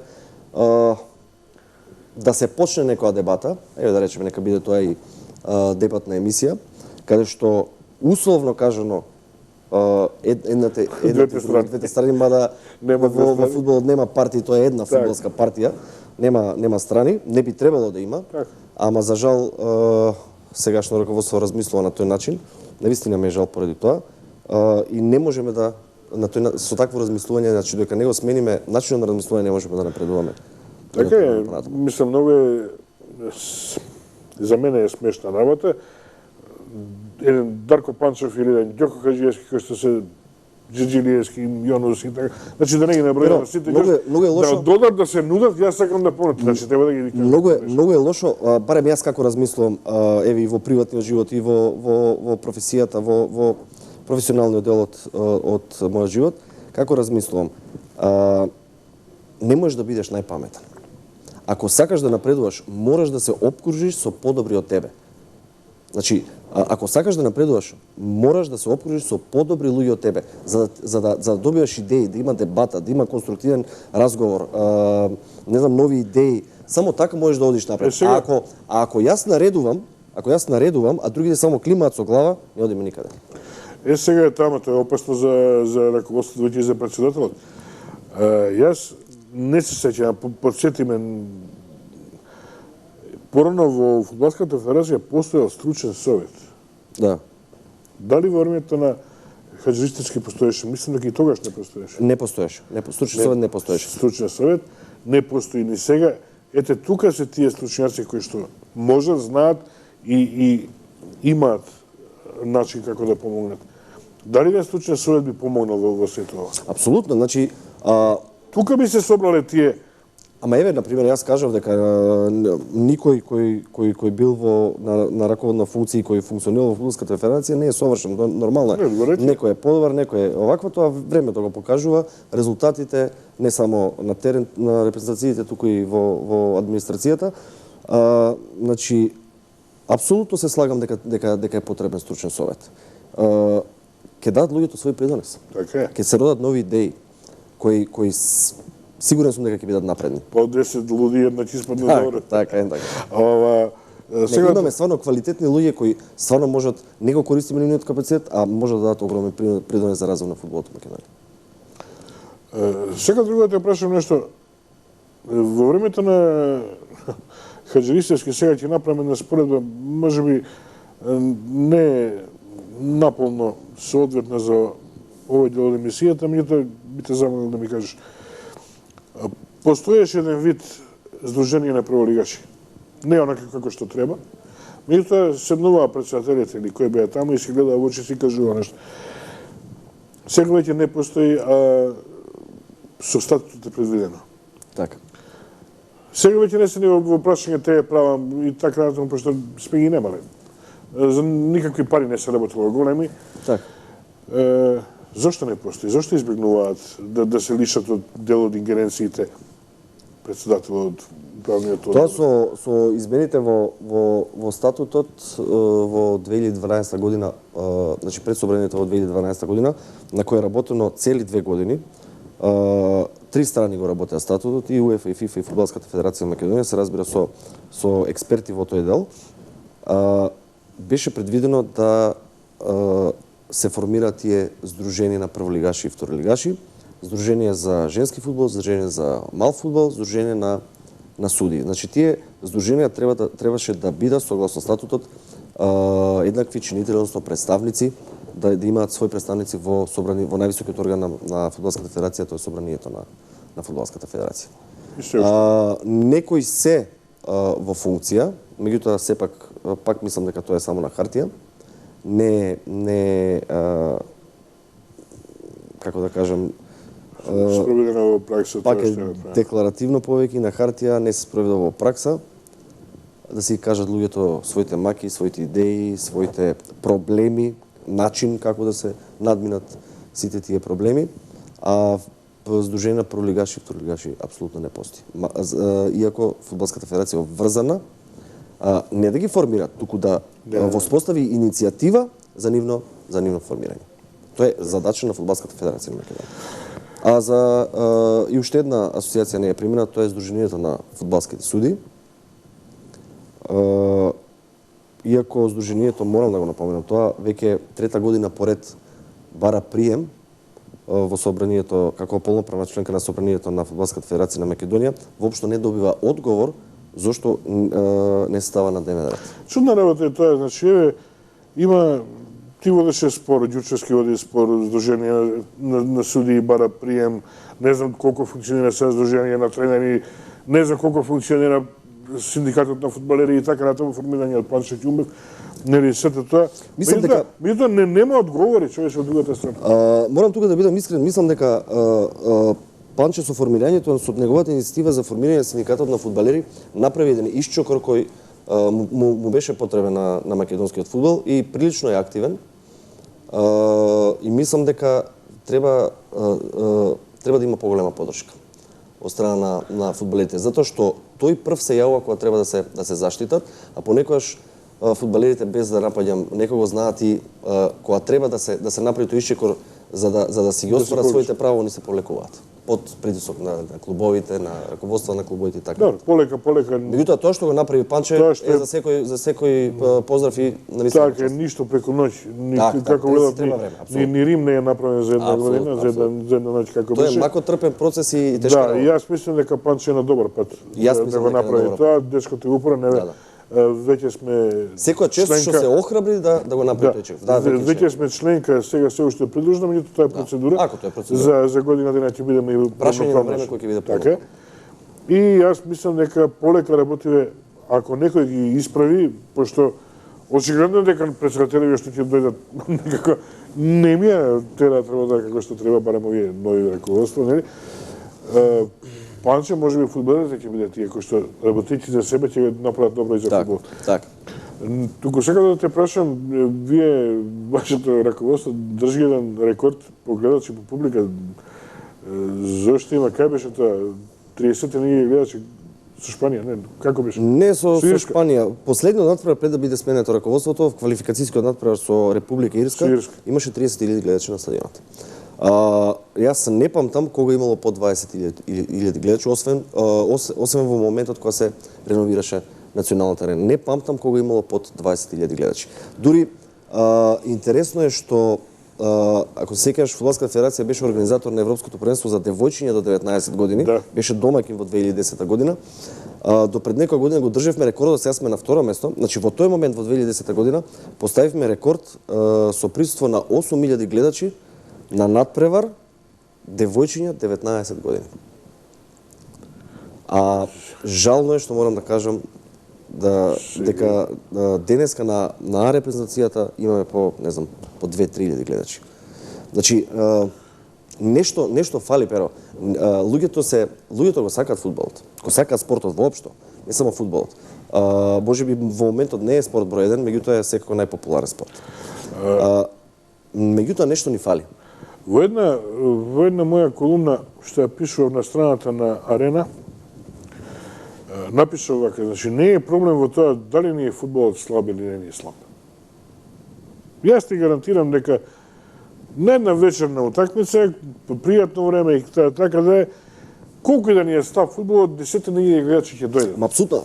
да се почне некоја дебата, еве да речеме нека биде тоа и дебатна емисија, каде што условно кажано двете страни, мада во фудбалот нема партии, тоа е една фудбалска партија, нема страни, не би требало да има, ама за жал сегашно раководство размислува на тој начин, навистина ме е жал поради тоа, и не можеме да со такво размислување, значи дека не го смениме начинот на размислување, не можеме да напредуваме. Така е, мислам, многу е, за мене е смешна работа. Еден Дарко Панчев или еден Ѓоко Хаџиевски, кој што се Джиджилиевски, Јонус и така. Значи да не ги набројам сите, да додат да се нудат, јас сакам да помнат. Значи треба да ги кажам. Многу е лошо, барем јас како размислувам, еве и во приватниот живот и во професијата, во професионалниот дел од мојот живот, како размислувам, не можеш да бидеш најпаметен. Ако сакаш да напредуваш, мораш да се опкружиш со подобри од тебе. Значи, ако сакаш да напредуваш, мораш да се опкружиш со подобри луѓе од тебе, за да добиваш идеи, да има дебата, да има конструктивен разговор, не знам, нови идеи. Само така можеш да одиш напред. Ако јас наредувам, а другите само климаат со глава, не одиме никаде. Сега е тама, тоа е опасно за раководството и за председателот. Јас не се сеќавам, подсети ме, порано во Фудбалската федерација постоел стручен совет. Да. Дали во времето на Хаџиристички постоеше? Мислам дека и тогаш не постоеше. Не постоеше. Стручен совет не постоеше. Стручен совет не постои ни сега. Ете, тука се тие стручњаци кои што можат, знаат и имаат начин како да помогнат. Дали не стручен совет би помогнал во сето ова? Апсолутно, значи тука би се собрале тие. Ама еве, например, јас кажав дека никој кој бил на раководна функција и кој функционира во Фудбалската федерација не е совршен, нормално е. Некој е подобар, некој е овакво, тоа времето го покажува, резултатите не само на терен на репрезентациите, туку и во администрацијата. Значи, апсолутно се слагам дека е потребен стручен совет. Ке дадат луѓето свој придонес. Така е. Ке се родат нови идеи кои сигурен сум дека ќе бидат напредни. По 10 луди една ќе испадне добро. Така е, така. Сега имаме стварно квалитетни луѓе кои стварно можат, не го користиме нивниот капацитет, а може да дадат огромен придонес за развој на фудбалот во Македонија. Сега друго да те прашам нешто. Во времето на Хаџиристички сега ќе направиме една споредба, можеби не наполно соодветна за овој дел од емисијата, меѓутоа би те замолил да ми кажеш. Постоеше еден вид здружение на прволигачи. Не онака како што треба. Меѓутоа седнуваа председателите или кој беа таму и се гледаа во очи и си кажува нешто. Сега веќе не постои, а со статутот е предвидено. Така. Сега веќе не се ни во прашање тие права и така натаму, пошто сме ги немале. За никакви пари не се работело големи. Така. Зошто не постои? Зошто избегнуваат да се лишат од дел од ингеренциите председателот, управниот одбор? Тоа со измените во статутот во 2012 година, значи пред собранието во 2012 година, на кој е работено цели 2 години, 3 страни го работеа статутот, и УЕФА, и ФИФА, и Фудбалската федерација на Македонија, се разбира со експерти во тој дел. Беше предвидено да се формираат тие здруженија на прволигаши и второлигаши, здружение за женски фудбал, здружение за мал фудбал, здружение на суди. Значи тие здруженија требаше да бидат согласно статутот еднакви чинители, односно представници, да имаат своји представници во највисокиот орган на Фудбалската федерација, тоа е собранието на Фудбалската федерација. Некои се во функција, меѓутоа сепак пак мислам дека тоа е само на хартија. Не како да кажам, спроведено во пракса, пак е декларативно повеќе на хартија, не се спроведе во пракса, да си кажат луѓето своите маки, своите идеи, своите проблеми, начин како да се надминат сите тие проблеми, а Сдружение на пролигаши и второлигаши апсолутно не постои. Иако Фудбалската федерација е врзана, не да ги формира, туку да воспостави иницијатива за нивно формирање. Тоа е задача на Фудбалската федерација на Македонија. А за и уште една асоциација не е примена, тоа е Сдруженијето на фудбалските суди. Иако Сдруженијето, морам да го напоменам тоа, веќе трета година поред бара прием во собранието, како полноправна членка на собранието на Фудбалската федерација на Македонија, воопшто не добива одговор зошто не става на дневен ред. Чудна работа е тоа, значи, има, ти водеше спор, Ѓурчевски води спор, Сдружение на суди бара прием, не знам колку функционира сега Сдружение на тренери, не знам колку функционира синдикатот на фудбалери и така натаму, формирање од Панчо Ќумбев, нели сето тоа. Мислам дека нема одговори човече од другата страна. Морам тука да бидам искрен, мислам дека Панче со формирањето со неговата иницијатива за формирање на синдикатот на фудбалери направи еден исчокор кој му беше потребен на македонскиот фудбал и прилично е активен. И мислам дека треба да има поголема поддршка од страна на фудбалерите, затоа што тој прв се јавува кога треба да се заштитат, а понекогаш фудбалерите, без да напаѓам некого, знаат и кога треба да се направи тој исчекор за да си ги остварат своите права, они се повлекуваат под притисок на клубовите, на раководство на клубовите и така. Да, полека. Меѓутоа тоа што го направи Панче е за секој поздрав и на висока. Така е, ништо преку ноќ, како велат ни Рим не е направен за една година, за една ноќ како беше. Тоа е мако трпен процес и тешка работа. Да, и јас мислам дека Панче е на добар пат да го направи тоа, дечкото е упорен, веќе сме секоја чест што се охрабри да го направи тој чек. Веќе сме членка, сега се уште придружна, меѓутоа тоа е процедура. Ако тоа е процедура. За година дена ќе бидеме и прашање на време кој ќе биде така. И јас мислам дека полека работиве, ако некој ги исправи, пошто очигледно дека председателите што ќе дојдат некако не ми тера работа како што треба, барем овие нови раководство, нели? Панче, може би фудбалерите ќе бидат тие кои што работејќи за себе ќе направат добро и за фудбал. Така. Туку сега да те прашам, вие, вашето раководство, држи еден рекорд по гледачи, по публика. Зошто има, кај беше тоа? 30.000 гледачи со Шпанија, не, како беше? Не со Шпанија. Последниот надпревар пред да биде сменето раководството, в квалификацијскиот надпревар со Република Ирска, имаше 30.000 гледачи на стадионот. Јас не памтам кога имало по 20.000 гледачи, освен во моментот кога се реновираше националната арена. Не памтам кога имало под 20.000 гледачи. Дури интересно е што ако се сеќаваш, Фудбалската федерација беше организатор на Европското првенство за девојчиња до 19 години, беше домаќин во 2010 година. До пред некоја година го држевме рекордот, сега сме на второ место. Значи во тој момент во 2010 година поставивме рекорд со присуство на 8.000 гледачи на надпревар девојчиња 19 години. Жално е што морам да кажам дека денеска на репрезентацијата имаме по 2-3 гледачи. Значи нешто фали, pero луѓето го сакаат фудбалот. Го сакаат спортот воопшто, не само фудбалот. Може би во моментот не е спорт број 1, меѓутоа е секако најпопуларен спорт. Меѓутоа нешто ни фали. Во една моја колумна што ја пишував на страната на Арена, напишав вака, значи не е проблем во тоа дали ни е фудбалот слаб или не ни е слаб. Јас ти гарантирам дека на една вечерна утакмица, по пријатно време и така да е, колку и да ни е слаб фудбалот, 10.000 гледачи ќе дојдат. Апсолутно,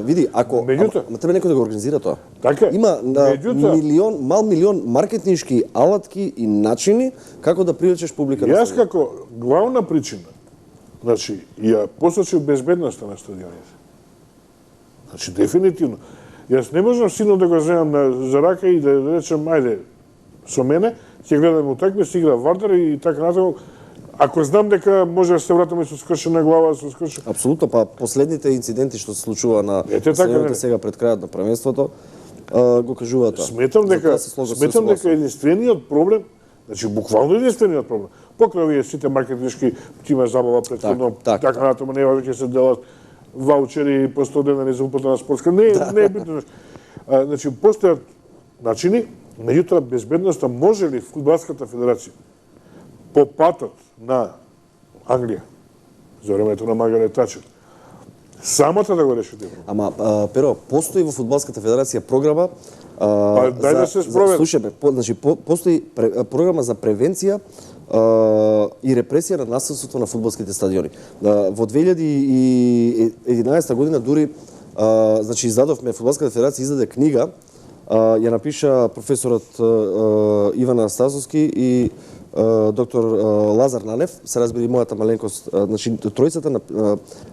види, ако треба некој да го организира тоа. Така. Има милион маркетиншки алатки и начини како да привлечеш публика на стадионот. Јас како главна причина, значи, ја посочив безбедноста на стадионите. Значи, дефинитивно. Јас не можам силно да го земам за рака и да речем, ајде, со мене, ќе гледаме утакмица, игра Вардар и така натаму. Ако знам дека може да се вратиме со скршена глава, со скршена... Апсолутно, па последните инциденти што се случува на стадионите сега пред крајот на првенството, го кажува тоа. Сметам дека единствениот проблем, значи буквално единствениот проблем, покрај овие сите маркетиншки, ти имаш забава претходно, така натаму не ќе се делат ваучери по 100 денari за употреба на спортска, не е битно. Значи постојат начини, меѓутоа безбедноста може ли Фудбалската федерација по патот на Англија, за времето на Маргарет Тачер, самата да го реши тие проблеми. Ама, Перо, постои во Фудбалската федерација програма дај да се спроведе. Слушаме, значи постои програма за превенција и репресија на насилството на фудбалските стадиони. Во 2011 година дури значи издадовме, Фудбалската федерација издаде книга, ја напиша професорот Иван Анастасовски и доктор Лазар Нанев, се разбери мојата маленкост, значи тројцата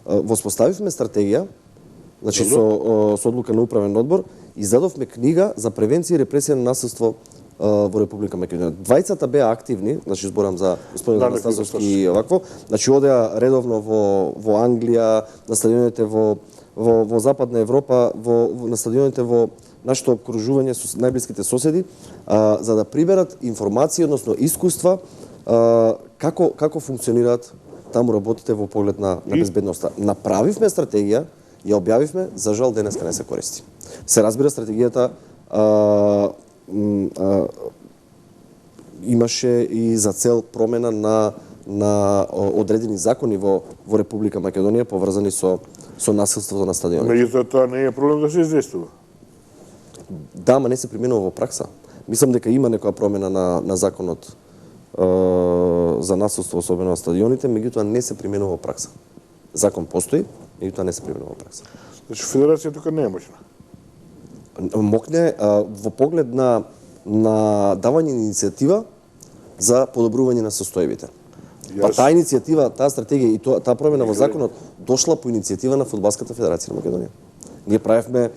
воспоставивме стратегија, значи со одлука на управен одбор, издадовме книга за превенција и репресија на насилство во Република Македонија. Двајцата беа активни, значи зборам за господин Анастасовски и овакво, значи одеа редовно во Англија, на стадионите во Западна Европа, на стадионите во нашето окружување со најблиските соседи, за да приберат информации, односно искуства, како функционираат таму работите во поглед на безбедноста. Направивме стратегија, ја објавивме, за жал денеска не се користи. Се разбира, стратегијата имаше и за цел промена на одредени закони во Република Македонија поврзани со насилството на стадионите. Меѓутоа, тоа не е проблем да се известува. Да, ама не се применува во пракса. Мислам дека има некоја промена на законот за насилство, особено на стадионите, меѓутоа не се применува во пракса. Закон постои, меѓутоа не се применува во пракса. Значи, федерација тука не е моќна. Мокне во поглед на давање иницијатива за подобрување на состојбите. Па таа иницијатива, таа стратегија и таа промена во законот дошла по иницијатива на Фудбалската федерација на Македонија. Ние правевме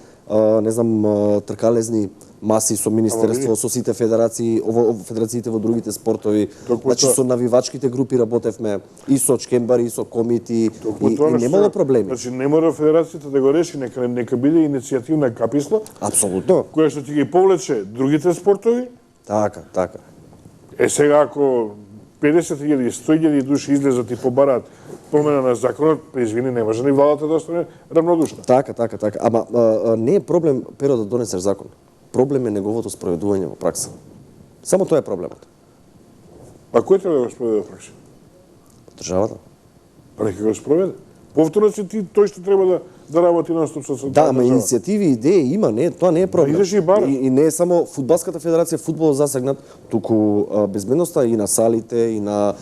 не знам, тркалезни маси со министерство, со сите федерации, федерациите во другите спортови. Значи со навивачките групи работевме и со чкембари, и со комити, и немало проблеми. Значи не мора федерацијата да го реши, нека биде иницијативна каписла. Апсолутно. Која што ќе ги повлече другите спортови. Така. Сега ако 50.000, 100.000 души излезат и побараат промена на законот, извини, не може ни владата да остане равнодушна. Така. Ама не е проблем Перо да донесеш закон. Проблем е неговото спроведување во пракса. Само тоа е проблемот. А кој треба да го спроведе во пракса? Државата. А нека го спроведе. Повторно си ти тој што треба да работи нонстоп со држава. Да, ама иницијативи и идеи има, тоа не е проблем. И не е само Фудбалската федерација фудбал засегнат, туку безбедноста и на салите и на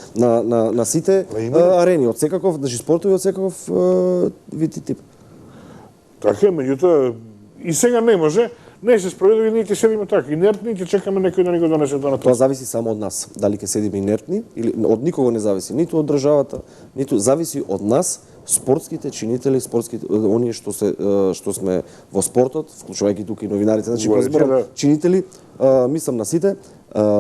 сите арени од секаков, значи спортови од секаков вид и тип. Така е, меѓутоа и сега не може, не се спроведува и ние ќе седиме така инертни и ќе чекаме некој да ни го донесе тоа на тоа. Тоа зависи само од нас, дали ќе седиме инертни или од никого не зависи, ниту од државата, ниту зависи од нас, спортските чинители, оние што сме во спортот, вклучувајќи тука и новинарите, значи кога зборам чинители, мислам на сите,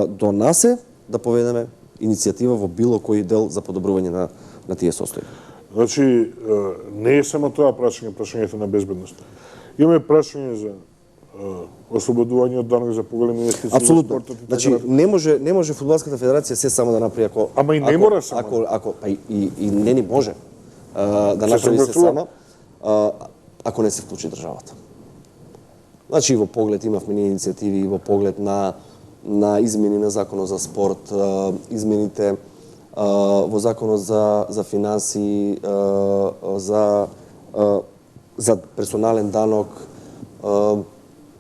до нас е да поведеме иницијатива во било кој дел за подобрување на тие состојби. Значи не е само тоа прашањето на безбедност. Имаме прашање за ослободување од данок за поголеми инвестиции во спортот. Значи не може Фудбалската федерација се само да направи ако ама и не мора само. Ако и не ни може да направи се сама, ако не се вклучи државата. Значи во поглед имавме иницијативи во поглед на измени на законот за спорт, измените во законот за финанси, за персонален данок.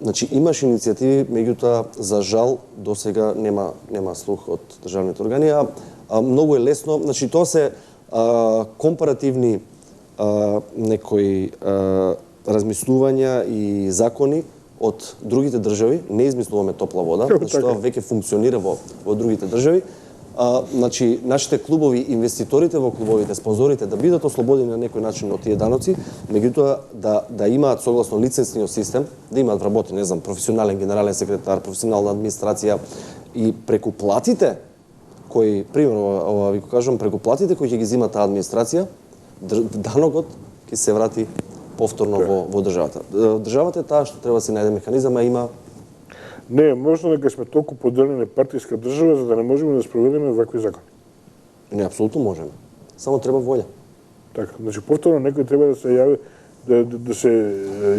Значи имаше иницијативи, меѓутоа за жал досега нема слух од државните органи, а многу е лесно, значи тоа се компаративни некои размислувања и закони од другите држави, не измислуваме топла вода, значи тоа веќе функционира во другите држави. Значи нашите клубови, инвеститорите во клубовите, спонзорите да бидат ослободени на некој начин од тие даноци, меѓутоа да имаат согласно лицензниот систем, да имаат вработен, не знам, професионален генерален секретар, професионална администрација и преку платите кои, примерно, ви го кажам, преку платите кои ќе ги зема таа администрација, данокот ќе се врати повторно во државата. Државата е таа што треба да си најде механизам, а има. Не е можно дека сме толку поделена партиска држава за да не можеме да спроведеме вакви закони. Не, апсолутно можеме. Само треба воља. Така, значи повторно некој треба да се јави да се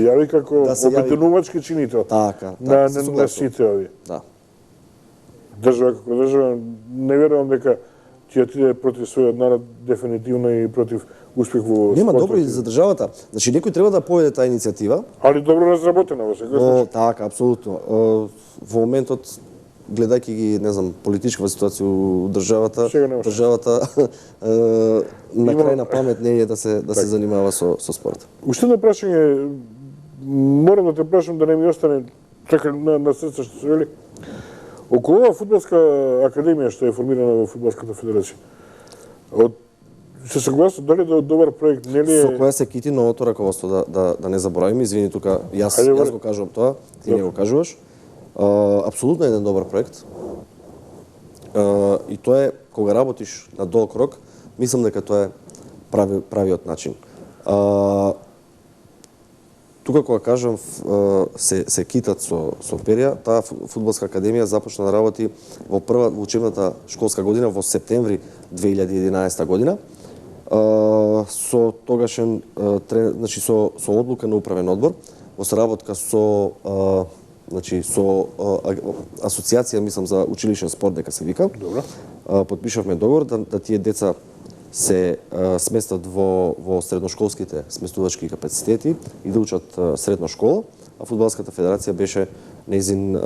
јави како обединувачки чинител. Така, на сите овие. Да. Држава како држава, не верувам дека ќе отиде против својот народ дефинитивно и против успех во Нема спортот. добро и за државата. Значи некој треба да поведе таа иницијатива. Али добро разработена во секој случај. Така, апсолутно. Во моментот гледајќи ги, не знам, политичкава ситуација у државата, Сега нема на крајна памет не е да се занимава со спорт. Уште едно прашање, морам да те прашам да не ми остане така на срце што се вели. Околу оваа фудбалска академија што е формирана во Фудбалската федерација, се согласува дали е добар проект, нели е... Со која се кити новото раководство, да не заборавиме, извини тука, јас го кажувам тоа, ти не го кажуваш. Апсолутно е еден добар проект. И тоа е, кога работиш на долг рок, мислам дека тоа е правиот начин. Тука кога кажам се китат со перја, таа фудбалска академија започна да работи во учебната школска година во септември 2011 година. Со тогашен значи со одлука на управен одбор, во соработка со асоциација, мислам, за училишен спорт, дека се вика. Добро. Потпишавме договор да тие деца се сместат во средношколските сместувачки капацитети и да учат средна школа, а Фудбалската федерација беше незин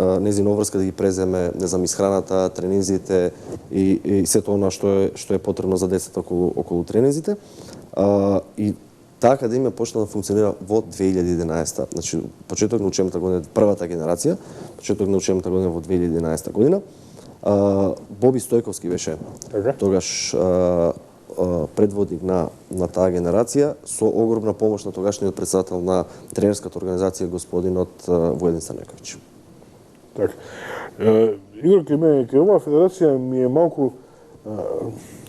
обврска да ги преземе, не знам, исхраната, тренинзите и сето она што е потребно за децата околу тренинзите. И таа академија почна да функционира во 2011. Значи, почеток на учебната година, првата генерација, почеток на учебната година во 2011 година. Боби Стојковски беше тогаш предводник на таа генерација, со огромна помош на тогашниот председател на тренерската организација, господинот Војдин Црнековиќ. Така. Игор, кај оваа федерација ми е малку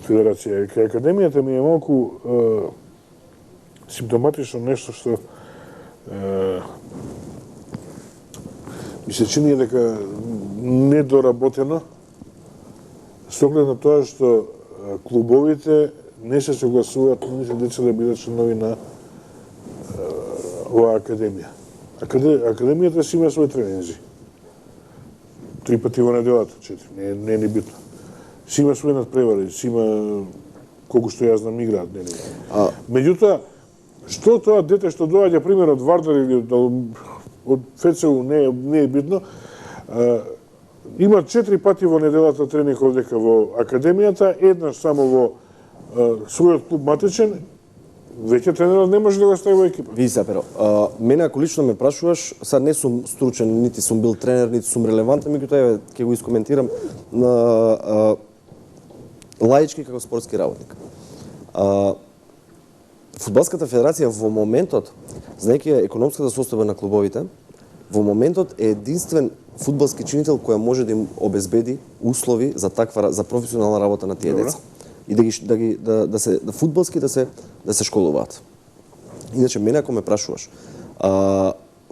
кај академијата ми е малку симптоматично нешто што ми се чини дека недоработено со оглед на тоа што клубовите не се согласуваат нивните деца да бидат членови на оваа академија. Академијата си има своји тренинзи. 3 пати во неделата, 4, не е ни битно. Си има своји надпревари, си има колку што јас знам играат, нели. Меѓутоа, што тоа дете што доаѓа пример од Вардар или од ФЦУ не е битно, има 4 пати во неделата тренинг овдека во академијата, еднаш само во својот клуб матичен, веќе тренерот не може да го стави во екипа. Види се, Перо, мене ако лично ме прашуваш, сад не сум стручен, нити сум бил тренер, нити сум релевантен, меѓутоа ќе го искоментирам на лаички како спортски работник. Фудбалската федерација во моментот, знаејќи економската состојба на клубовите, во моментот е единствен фудбалски чинител која може да им обезбеди услови за професионална работа на тие деца. И да фудбалски да се школуваат. Иначе мене ако ме прашуваш,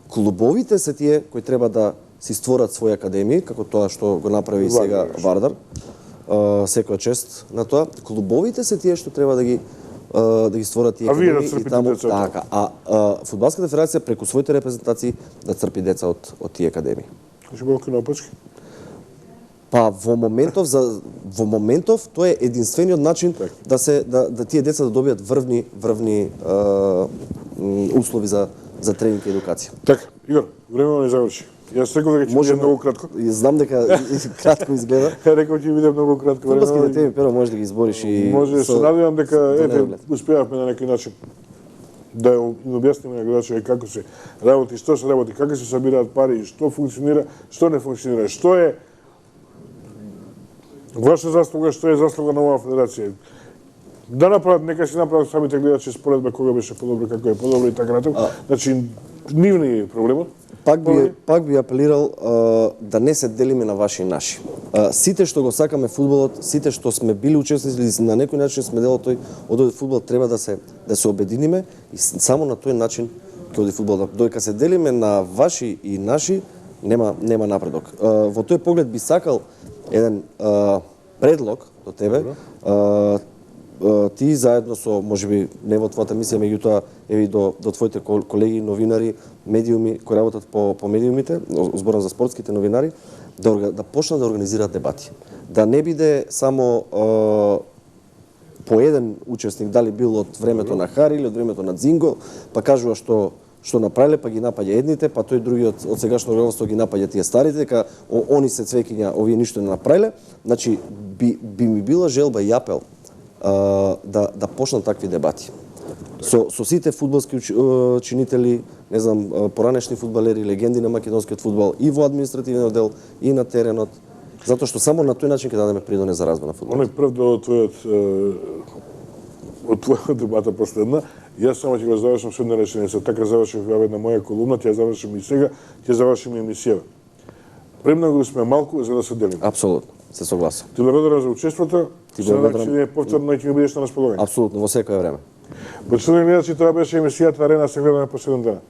клубовите се тие кои треба да си створат своји академии, како тоа што го направи сега Вардар. Секоја чест на тоа. Клубовите се тие што треба да ги створат тие академии. А вие да црпите деца? Така. Фудбалската федерација преку своите репрезентации да црпи деца од тие академии. Кажи малку напачки. Па во моментов тоа е единствениот начин да тие деца да добијат врвни услови за тренинг и едукација. Така, Игор, времето не заврши. Јас реков дека ќе биде многу кратко. Знам дека кратко изгледа. Реков ќе биде многу кратко време. Фудбалските теми перо може да ги избориш и може се надевам дека успеавме на некој начин да им објасниме на гледачите како се работи, што се работи, како се собираат пари, што функционира, што не функционира, што е ваша заслуга, што е заслуга на оваа федерација. Да направат, нека си направат самите гледачи споредба кога беше подобро, како е подобро и така натаму. Значи, нивни е проблемот. Пак би апелирал да не се делиме на ваши и наши. Сите што го сакаме фудбалот, сите што сме били учесници на некој начин сме дел од овој фудбал, треба да се обединиме и само на тој начин ќе оди фудбалот. Додека се делиме на ваши и наши, нема напредок. Во тој поглед би сакал еден предлог до тебе. Ти заедно со, можеби не во твојата мисија, меѓутоа еви до твоите колеги новинари, медиуми кои работат по медиумите, зборам за спортските новинари, да почнат да организираат дебати. Да не биде само по еден учесник, дали бил од времето на Хари или од времето на Дзинго, па кажува што направиле, па ги напаѓа едните, па тој другиот од сегашно ръководство ги напаѓа тие старите, дека они се цвеќиња, овие ништо не направиле. Значи би ми била желба и апел да почнат такви дебати. Со сите фудбалски чинители, не знам, поранешни фудбалери, легенди на македонскиот фудбал и во административниот дел и на теренот, затоа што само на тој начин ќе дадеме придонес за развој на фудбалот. Оној прв дел од твојата дебата последна, јас само ќе го завршам со една реченица. Така завршив ја една моја колумна, ќе завршим и сега, ќе завршим и емисијава. Премногу сме малку за да се делиме. Апсолутно, се согласувам. Ти благодарам за учеството. Ти благодарам. Се повторно и ќе бидеш на располагање. Апсолутно, во секое време. Почитувани гледачи, тоа беше емисијата Арена, се гледаме по 7 дена.